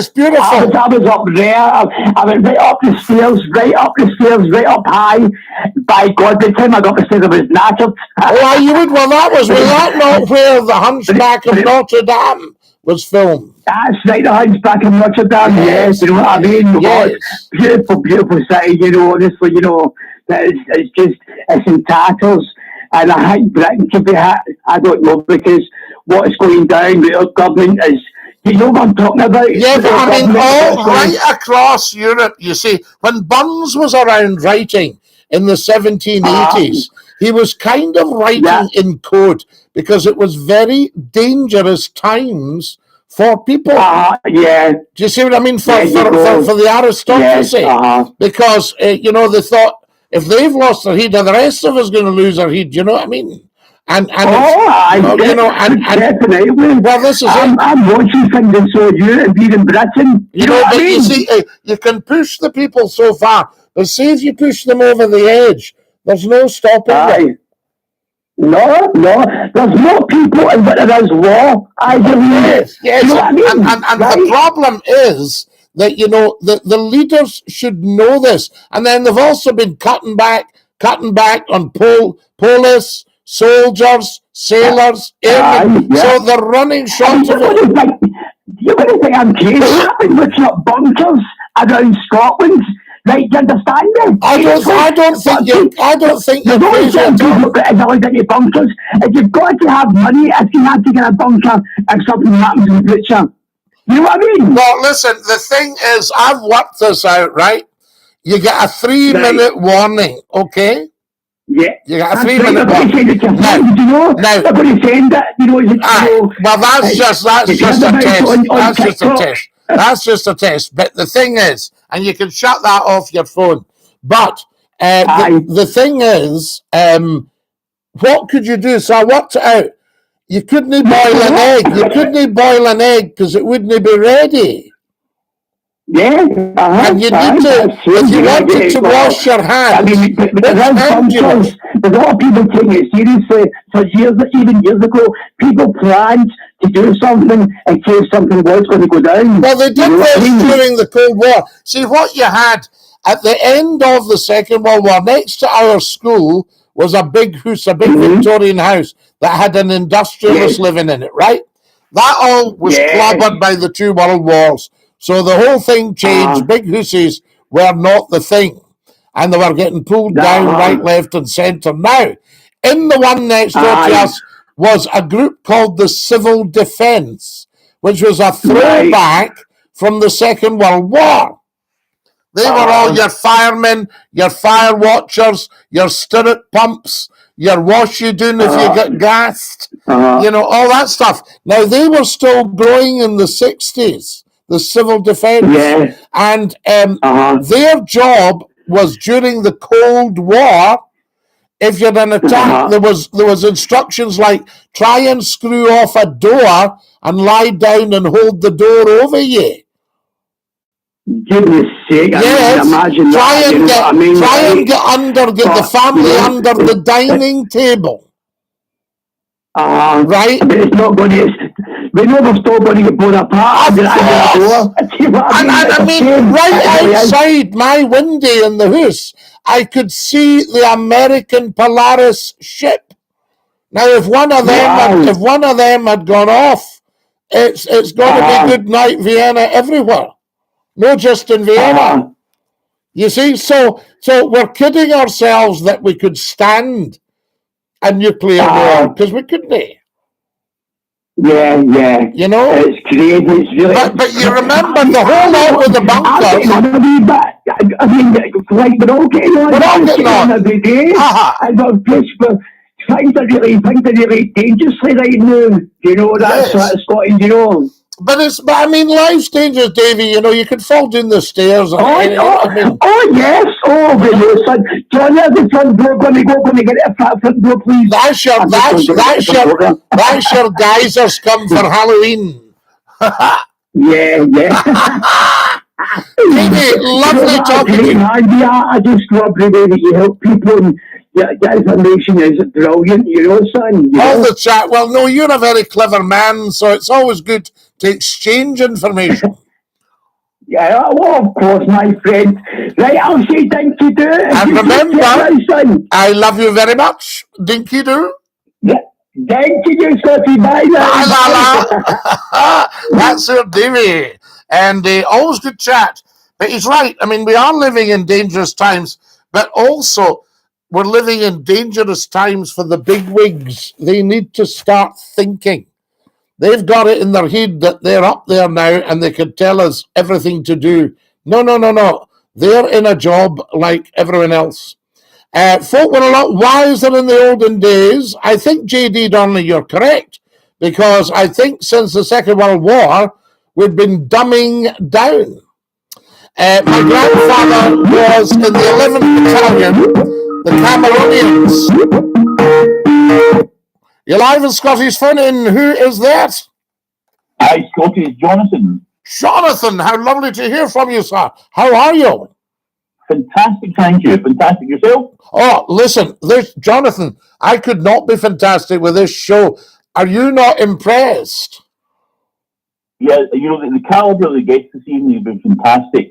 [SPEAKER 1] beautiful.
[SPEAKER 3] I was up there. I went right up the stairs, right up high. By God, by the time I got the stairs, I was knackered.
[SPEAKER 1] Was that not where the Hunchback of Notre Dame was filmed?
[SPEAKER 3] That's right, the Hunchback of Notre Dame. Yes, you know what I mean? Yes. Beautiful city, honestly, it's in tatters. And I think Britain should be I don't know, because what's going down with our government is, you know what I'm talking about?
[SPEAKER 1] Yeah, but I mean, all right across Europe, you see, when Burns was around writing in the 1780s, he was kind of writing in code because it was very dangerous times for people.
[SPEAKER 3] Do
[SPEAKER 1] you see what I mean? For the aristocracy. Because, they thought, if they've lost their head, the rest of us are going to lose our head. You know what I mean?
[SPEAKER 3] Definitely.
[SPEAKER 1] Well, this is
[SPEAKER 3] I'm watching things in so Europe, being in Britain. You know what I mean?
[SPEAKER 1] You see, you can push the people so far, but see if you push them over the edge, there's no stopping them.
[SPEAKER 3] No, there's more people and but there is war. I believe.
[SPEAKER 1] Yes.
[SPEAKER 3] You know what I mean?
[SPEAKER 1] And the problem is that, the leaders should know this. And then they've also been cutting back on police, soldiers, sailors, airmen. So they're running short of it.
[SPEAKER 3] You're going to think I'm crazy. I've been looking up bunkers around Scotland. Right, you understand me?
[SPEAKER 1] I don't think you're crazy at all.
[SPEAKER 3] People that are into bunkers. If you've got to have money, if you have to get a bunker if something happens in the future. You know what I mean?
[SPEAKER 1] Well, listen, the thing is, I've worked this out, right? You get a 3-minute warning, okay?
[SPEAKER 3] Yeah.
[SPEAKER 1] You got a 3-minute warning.
[SPEAKER 3] Now, they're going to send it,
[SPEAKER 1] well, that's just a test. That's just a test. But the thing is, and you can shut that off your phone. But the thing is, what could you do? So I worked it out. You couldn't boil an egg. You couldn't boil an egg because it wouldn't be ready.
[SPEAKER 3] Yeah,
[SPEAKER 1] and you need to, if you wanted to wash your hands,
[SPEAKER 3] I mean, there's a lot of people taking it seriously. For even years ago, people planned to do something in case something was going to go down.
[SPEAKER 1] Well, they did this during the Cold War. See, what you had at the end of the Second World War, next to our school was a big house, a big Victorian house that had an industrialist living in it, right? That all was clobbered by the 2 world wars. So the whole thing changed. Big hussies were not the thing. And they were getting pulled down right, left, and centre. Now, in the one next door to us was a group called the Civil Defence, which was a throwback from the Second World War. They were all your firemen, your fire watchers, your stirrup pumps, your wash you doing if you get gassed, you know, all that stuff. Now, they were still growing in the 60s. The Civil Defence, and their job was during the Cold War. If you'd an attack, there was instructions like try and screw off a door and lie down and hold the door over you.
[SPEAKER 3] Goodness sake!
[SPEAKER 1] Yes,
[SPEAKER 3] imagine
[SPEAKER 1] try and get the family under the dining table. Right,
[SPEAKER 3] but it's not going to. We know we're still going to get blown apart.
[SPEAKER 1] And I mean, right outside my window in the house, I could see the American Polaris ship. Now, if one of them had gone off, it's going to be good night Vienna everywhere, not just in Vienna. You see, so we're kidding ourselves that we could stand a nuclear war because we couldn't.
[SPEAKER 3] Yeah.
[SPEAKER 1] You know?
[SPEAKER 3] It's crazy. It's really...
[SPEAKER 1] But you remember the whole lot with the bunkers.
[SPEAKER 3] I mean, like, we're all getting on every day. And things are really dangerously right now. You know, that's Scotland, you know.
[SPEAKER 1] But I mean, life's dangerous, Davy. You know, you could fall down the stairs.
[SPEAKER 3] Yes. Son. John, the front door going to get a front door, please.
[SPEAKER 1] That's your geysers come for Halloween.
[SPEAKER 3] Yeah.
[SPEAKER 1] Davy, lovely talking to you.
[SPEAKER 3] I just love the way that you help people and your information is brilliant, you know, son.
[SPEAKER 1] All the chat. Well, no, you're a very clever man, so it's always good to exchange information.
[SPEAKER 3] Yeah, well, of course, my friend. Right, I'll say Dinky-Doo.
[SPEAKER 1] And remember, I love you very much. Dinky-Doo.
[SPEAKER 3] Yeah. Dinky-Doo, Scotty. Bye.
[SPEAKER 1] That's your Davy. And always good chat. But he's right. I mean, we are living in dangerous times, but also we're living in dangerous times for the bigwigs. They need to start thinking. They've got it in their head that they're up there now and they can tell us everything to do. No. They're in a job like everyone else. Folk were a lot wiser in the olden days. I think, J.D. Donnelly, you're correct, because I think since the Second World War, we've been dumbing down. My grandfather was in the 11th Battalion, the Cameroonians. You're live in Scotty's Fun, and who is that?
[SPEAKER 4] Hi, Scotty, it's Jonathan.
[SPEAKER 1] Jonathan, how lovely to hear from you, sir. How are you?
[SPEAKER 4] Fantastic, thank you. Fantastic yourself?
[SPEAKER 1] Oh, listen, Jonathan, I could not be fantastic with this show. Are you not impressed?
[SPEAKER 4] Yeah, you know, the calibre of the guests this evening has been fantastic.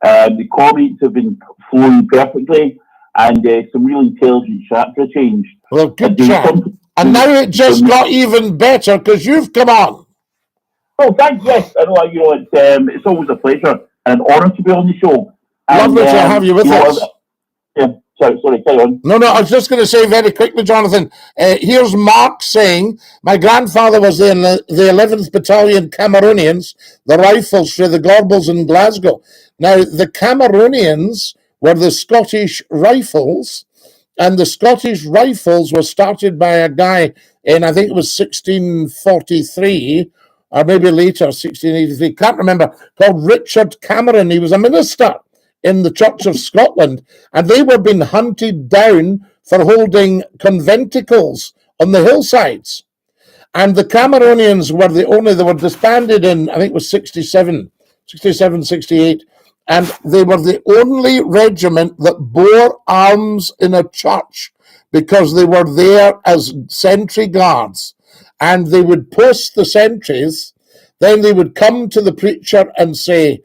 [SPEAKER 4] The comments have been flowing perfectly. and some really intelligent chapter change.
[SPEAKER 1] Well, good chat. And now it just got even better because you've come on.
[SPEAKER 4] Oh, thanks. Yes, I know. It's always a pleasure and an honour to be on the show.
[SPEAKER 1] Lovely to have you with us.
[SPEAKER 4] Sorry, carry on.
[SPEAKER 1] No, I was just going to say very quickly, Jonathan, here's Mark saying, my grandfather was in the 11th Battalion Cameroonians, the Rifles for the Gorbals in Glasgow. Now, the Cameroonians were the Scottish Rifles, and the Scottish Rifles were started by a guy in, I think it was 1643, or maybe later, 1683, can't remember, called Richard Cameron. He was a minister in the Church of Scotland, and they were being hunted down for holding conventicles on the hillsides. And the Cameroonians were they were disbanded in, I think it was 67, 68, and they were the only regiment that bore arms in a church because they were there as sentry guards. And they would post the sentries, then they would come to the preacher and say,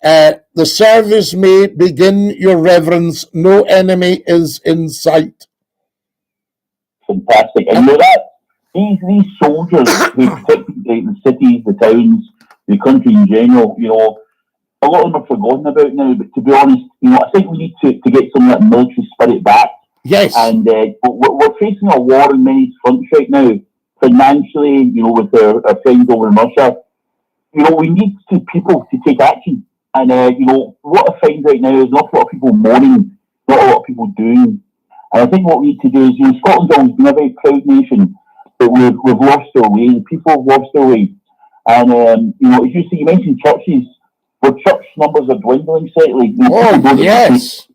[SPEAKER 1] the service may begin, your reverence, no enemy is in sight.
[SPEAKER 4] Fantastic. And you know that these soldiers who protected the cities, the towns, the country in general, a lot of them are forgotten about now, but to be honest, I think we need to get some of that military spirit back.
[SPEAKER 1] Yes.
[SPEAKER 4] And we're facing a war on many fronts right now, financially, with our friends over in Russia. We need people to take action. And, what I find right now is not a lot of people moaning, not a lot of people doing. And I think what we need to do is, Scotland's always been a very proud nation, but we've lost our way. The people have lost their way. And, as you see, you mentioned churches, where church numbers are dwindling slightly.
[SPEAKER 1] Yes.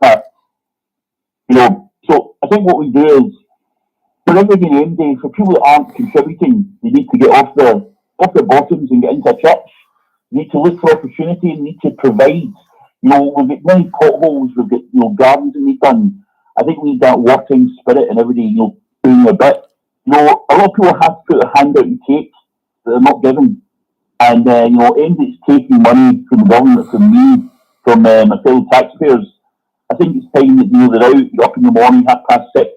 [SPEAKER 4] So I think what we do is, for every game day, for people that aren't contributing, they need to get off their bottoms and get into a church. They need to look for opportunity and need to provide. We've got many potholes, we've got gardens that need done. I think we need that working spirit and everybody, doing a bit. A lot of people have to put a hand out and take that they're not given. And, anybody that's taking money from the government, from me, from my fellow taxpayers, I think it's time that, they're out, you're up in the morning, 6:30,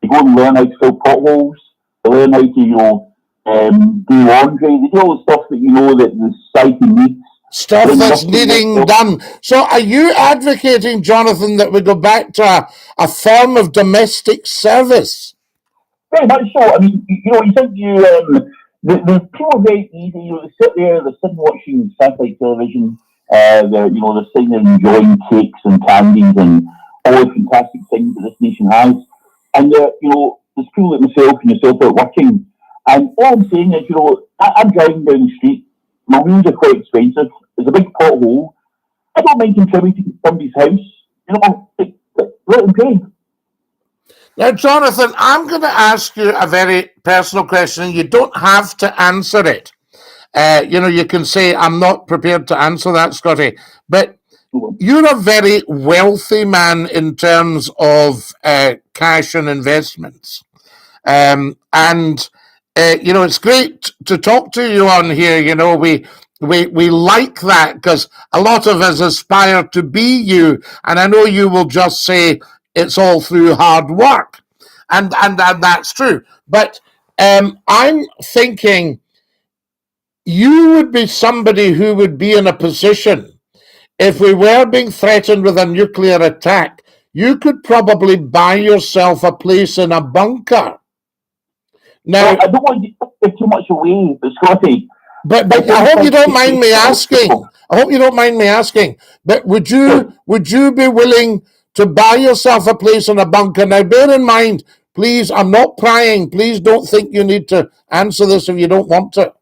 [SPEAKER 4] they go and learn how to fill potholes, they learn how to, do laundry, they do all the stuff that, that the society needs.
[SPEAKER 1] Stuff that's needing done. So are you advocating, Jonathan, that we go back to a form of domestic service?
[SPEAKER 4] Very much so. I mean, you think the people are very easy. They sit there, they're sitting watching satellite television. They're sitting there enjoying cakes and candies and all the fantastic things that this nation has. And there's people like myself and yourself out working. And all I'm saying is, I'm driving down the street. My wheels are quite expensive. There's a big pothole. I don't mind contributing to somebody's house. Let them pay.
[SPEAKER 1] Now, Jonathan, I'm going to ask you a very personal question. You don't have to answer it. You can say, I'm not prepared to answer that, Scotty. But you're a very wealthy man in terms of cash and investments. It's great to talk to you on here. We like that because a lot of us aspire to be you. And I know you will just say it's all through hard work. And that's true. But I'm thinking you would be somebody who would be in a position, if we were being threatened with a nuclear attack, you could probably buy yourself a place in a bunker. Now,
[SPEAKER 4] I don't want to give too much away, but Scotty.
[SPEAKER 1] But I hope you don't mind me asking. But would you be willing to buy yourself a place in a bunker? Now, bear in mind, please, I'm not prying. Please don't think you need to answer this if you don't want to.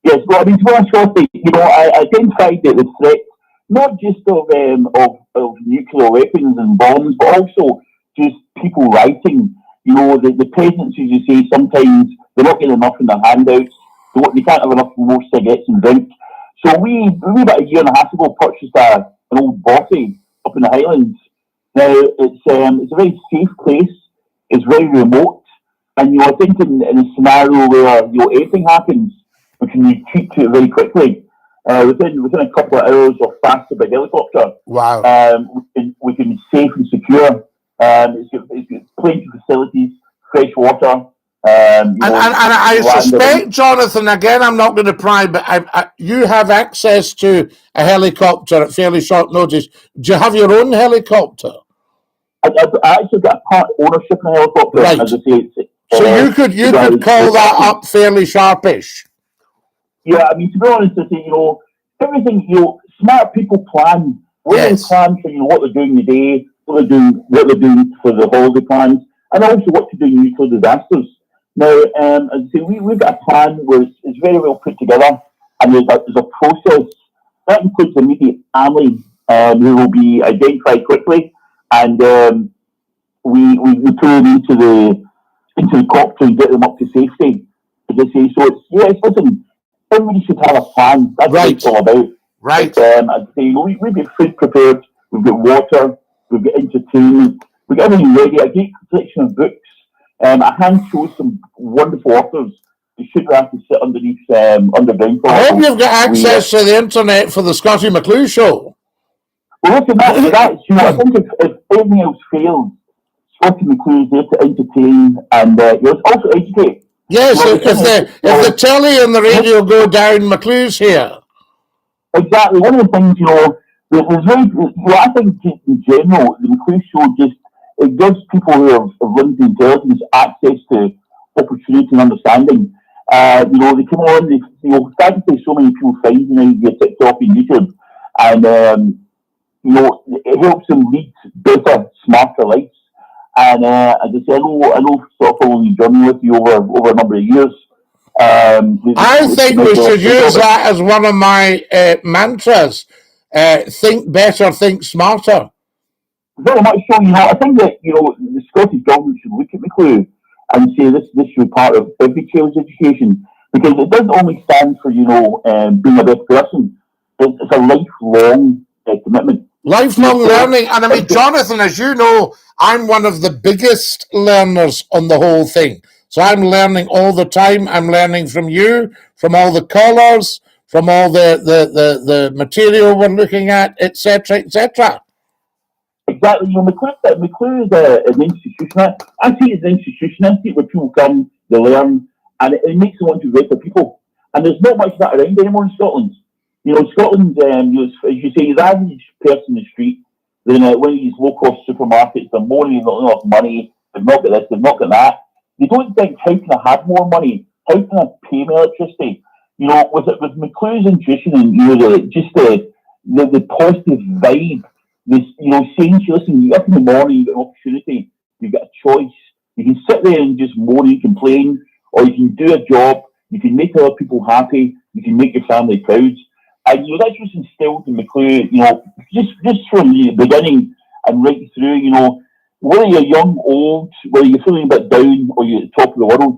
[SPEAKER 4] Yes, well, to be honest, Scotty, I identified that the threat, not just of nuclear weapons and bombs, but also just people writing. The presidents, as you say, sometimes they're not getting enough in their handouts. They can't have enough more cigarettes and drink. So we about a year and a half ago purchased an old bothy up in the Highlands. Now it's a very safe place. It's very remote, and I think in a scenario where anything happens, we can retreat to it very quickly. within a couple of hours or faster by helicopter.
[SPEAKER 1] Wow.
[SPEAKER 4] We can be safe and secure. It's got plenty of facilities, fresh water. And
[SPEAKER 1] I suspect, Jonathan, again, I'm not going to pry, but you have access to a helicopter at fairly short notice. Do you have your own helicopter?
[SPEAKER 4] I actually got part ownership in a helicopter.
[SPEAKER 1] Right.
[SPEAKER 4] As I say,
[SPEAKER 1] so you could call that up fairly sharpish.
[SPEAKER 4] Yeah, I mean, to be honest, I say, everything, smart people plan. They plan for, what they're doing today, what they're doing for the holiday plans, and also what to do in nuclear disasters. Now, as I say, we've got a plan where it's very well put together, and there's a process that includes immediate family who will be identified quickly, and we put them into the copter and get them up to safety. As I say, so listen, everybody should have a plan. That's what it's all about.
[SPEAKER 1] Right.
[SPEAKER 4] But, as I say, we've got food prepared, we've got water, we've got entertainment, we've got everything ready. A great collection of books. I hand chose some wonderful authors. You shouldn't have to sit underneath underground.
[SPEAKER 1] I hope you've got access to the internet for the Scottie McClue show.
[SPEAKER 4] Well, listen, that's I think if anything else fails, Scottie McClue is there to entertain and also educate.
[SPEAKER 1] Yes, if the telly and the radio go down, McClue's here.
[SPEAKER 4] Exactly. One of the things, there's very, I think in general, the McClue show it gives people who have limited intelligence access to opportunity and understanding. They come on, thankfully so many people find via TikTok and YouTube, and it helps them lead better, smarter lives. And as I say, I know sort of following the journey with you over a number of years.
[SPEAKER 1] I think we should use that as one of my mantras. Think better, think smarter.
[SPEAKER 4] Very much so. I think that the Scottish government should look at McClue and say this should be part of every child's education, because it doesn't only stand for being a better person. It's a lifelong commitment.
[SPEAKER 1] Lifelong learning. And I mean, Jonathan, as you know, I'm one of the biggest learners on the whole thing. So I'm learning all the time. I'm learning from you, from all the callers, from all the material we're looking at, etc., etc.
[SPEAKER 4] Exactly. McClue is an institution. I see it as an institution. I see it where people come, they learn, and it makes them want to be better people. And there's not much of that around anymore in Scotland. Scotland, as you say, the average person in the street, then one of these low-cost supermarkets, they're moaning they've not enough money, they've not got this, they've not got that. They don't think, how can I have more money? How can I pay my electricity? With McClue's intuition and the positive vibe, this saying to you, listen, you get up in the morning, you've got an opportunity, you've got a choice. You can sit there and just moan and complain, or you can do a job, you can make other people happy, you can make your family proud. And that's just instilled in McClue, just from the beginning and right through, whether you're young, old, whether you're feeling a bit down or you're at the top of the world,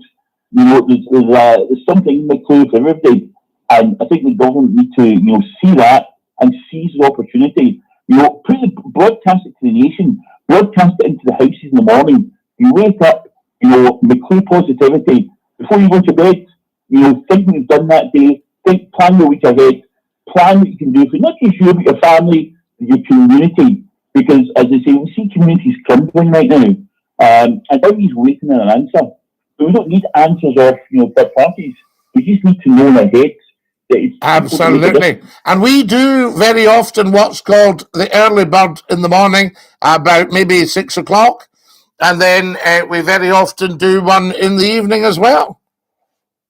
[SPEAKER 4] there's something in McClue for everybody. And I think the government need to, see that and seize the opportunity. Broadcast it to the nation, broadcast it into the houses in the morning. You wake up, McClue positivity. Before you go to bed, think what you've done that day, plan your week ahead, plan what you can do for not just you, but your family, your community. Because, as I say, we see communities crumbling right now, and everybody's waiting on an answer. But we don't need answers off, third parties. We just need to know in our heads that it's
[SPEAKER 1] absolutely. And we do very often what's called the early bird in the morning, about maybe 6 o'clock, and then we very often do one in the evening as well.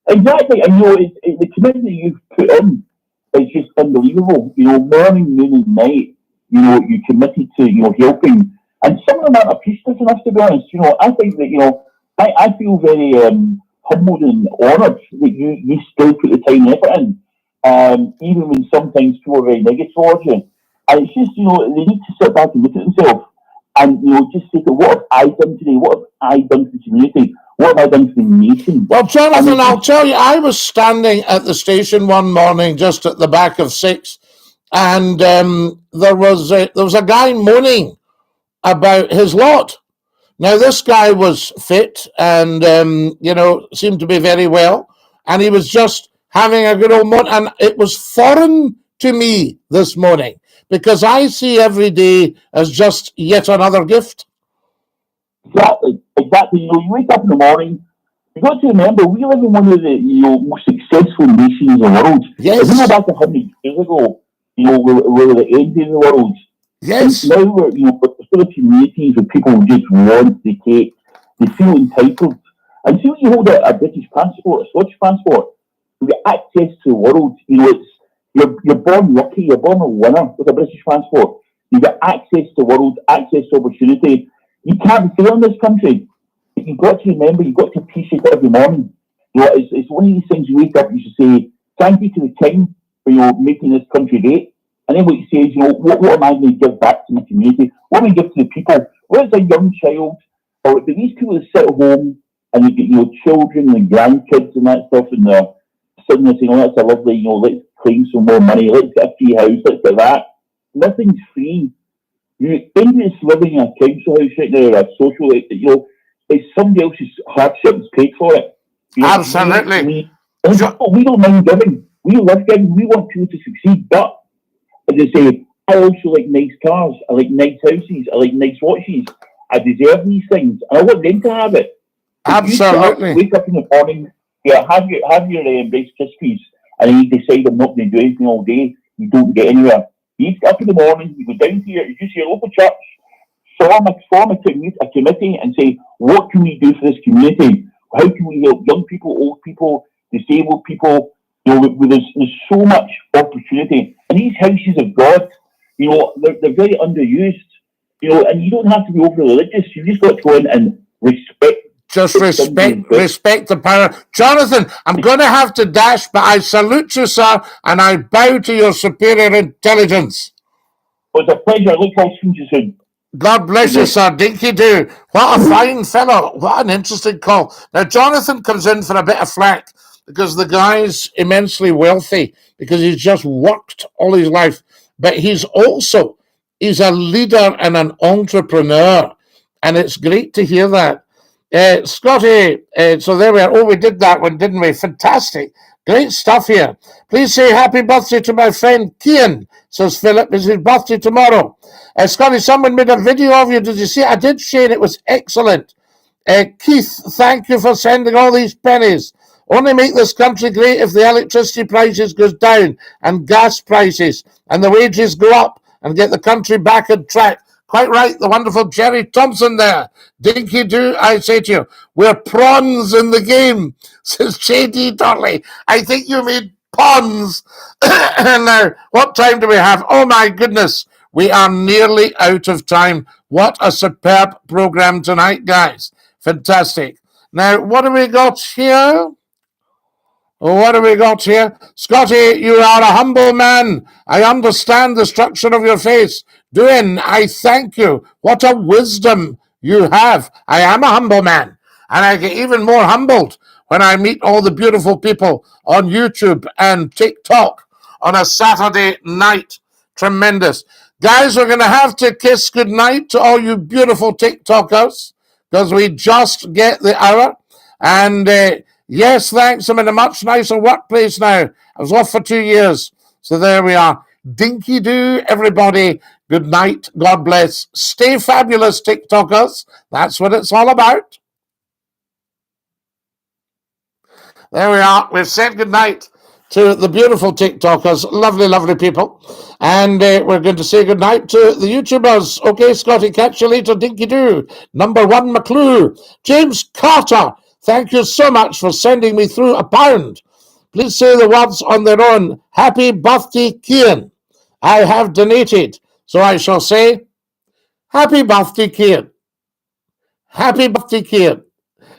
[SPEAKER 4] Exactly, and the commitment you've put in is just unbelievable. Morning, noon, and night. You committed to helping, and some of them aren't appreciative enough, to be honest. I think that I feel very humbled and honoured that you still put the time and effort in, even when sometimes people are very negative towards you. And it's just they need to sit back and look at themselves and just say, what have I done today? What have I done for the community? What have I done for the nation?
[SPEAKER 1] Well, Jonathan, I'll tell you, I was standing at the station one morning just at the back of 6, and there was a guy moaning about his lot. Now, this guy was fit and, seemed to be very well, and he was just having a good old morning. And it was foreign to me this morning because I see every day as just yet another gift.
[SPEAKER 4] Exactly. You know, you wake up in the morning. You got to remember, we live in one of the most successful nations in the world.
[SPEAKER 1] Yes.
[SPEAKER 4] If we go back 100 years ago, we were the end of the world.
[SPEAKER 1] Yes.
[SPEAKER 4] And now we're still communities where people just want the cake. They feel entitled. And see when you hold a British passport, a Scottish passport, you get access to the world. You're born lucky. You're born a winner with a British passport. You get access to the world, access to opportunity. You can't fail in this country. But you've got to remember, you've got to appreciate it every morning. It's one of these things you wake up and you should say, thank you to the king for making this country great. And then what you say is, what am I going to give back to my community? What am I going to give to the people? Whether it's a young child, or these people that sit at home and you get children and grandkids and that stuff, and they're sitting there saying, that's a lovely, let's claim some more money, let's get a free house, let's get that. Nothing's free. Anybody that's living in a council house right now, or a social, it's somebody else's hardship that's paid for it.
[SPEAKER 1] Absolutely.
[SPEAKER 4] We don't mind giving. We love giving. We want people to succeed. But, as I say, I also like nice cars. I like nice houses. I like nice watches. I deserve these things. And I want them to have it.
[SPEAKER 1] Absolutely.
[SPEAKER 4] Wake up in the morning, have your Rice Krispies, and then you decide I'm not going to do anything all day. You don't get anywhere. You get up in the morning, you go down to your local church, form a committee and say, what can we do for this community? How can we help young people, old people, disabled people? There's so much opportunity. And these houses of God, they're very underused. And you don't have to be over religious. You just got to go in and respect.
[SPEAKER 1] Just respect the power. Jonathan, I'm going to have to dash, but I salute you, sir, and I bow to your superior intelligence.
[SPEAKER 4] Well, it's a pleasure. I look forward to seeing you soon.
[SPEAKER 1] God bless you, sir. Dinky-Doo. What a fine fellow. What an interesting call. Now, Jonathan comes in for a bit of flack because the guy's immensely wealthy because he's just worked all his life. But he's a leader and an entrepreneur. And it's great to hear that. Scotty, so there we are. Oh, we did that one, didn't we? Fantastic. Great stuff here. Please say happy birthday to my friend Kian, says Philip. It's his birthday tomorrow. Scotty, someone made a video of you. Did you see it? I did, Shane. It was excellent. Keith, thank you for sending all these pennies. Only make this country great if the electricity prices goes down and gas prices and the wages go up and get the country back on track. Quite right, the wonderful Jerry Thompson there. Dinky-Doo, I say to you, we're prawns in the game, says J.D. Dudley. I think you mean pawns. Now, what time do we have? Oh, my goodness. We are nearly out of time. What a superb program tonight, guys. Fantastic. Now, what have we got here? What have we got here? Scotty, you are a humble man. I understand the structure of your face. Doing, I thank you. What a wisdom you have. I am a humble man. And I get even more humbled when I meet all the beautiful people on YouTube and TikTok on a Saturday night. Tremendous. Guys, we're going to have to kiss goodnight to all you beautiful TikTokers because we just get the hour. And yes, thanks. I'm in a much nicer workplace now. I was off for 2 years. So there we are. Dinky-Doo, everybody. Good night. God bless. Stay fabulous, TikTokers. That's what it's all about. There we are. We've said good night to the beautiful TikTokers. Lovely, lovely people. And we're going to say good night to the YouTubers. Okay, Scotty, catch you later. Dinky-Doo. Number 1, McCLUE. James Carter, thank you so much for sending me through £1. Please say the words on their own. Happy birthday, Kian. I have donated. So I shall say, happy birthday, Kian. Happy birthday, Kian.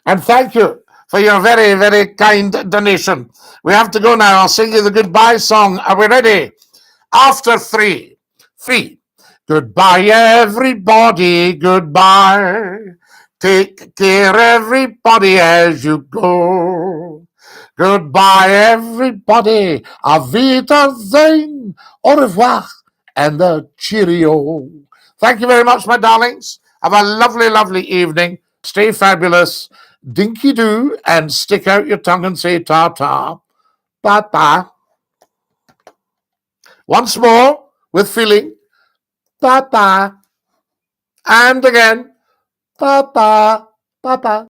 [SPEAKER 1] And thank you for your very, very kind donation. We have to go now. I'll sing you the goodbye song. Are we ready? After 3. Goodbye, everybody. Goodbye. Take care, everybody, as you go. Goodbye, everybody. Auf Wiedersehen. Au revoir. And a cheerio. Thank you very much, my darlings. Have a lovely, lovely evening. Stay fabulous. Dinky-Doo, and stick out your tongue and say ta-ta. ba. Once more, with feeling, ba. And again, ba.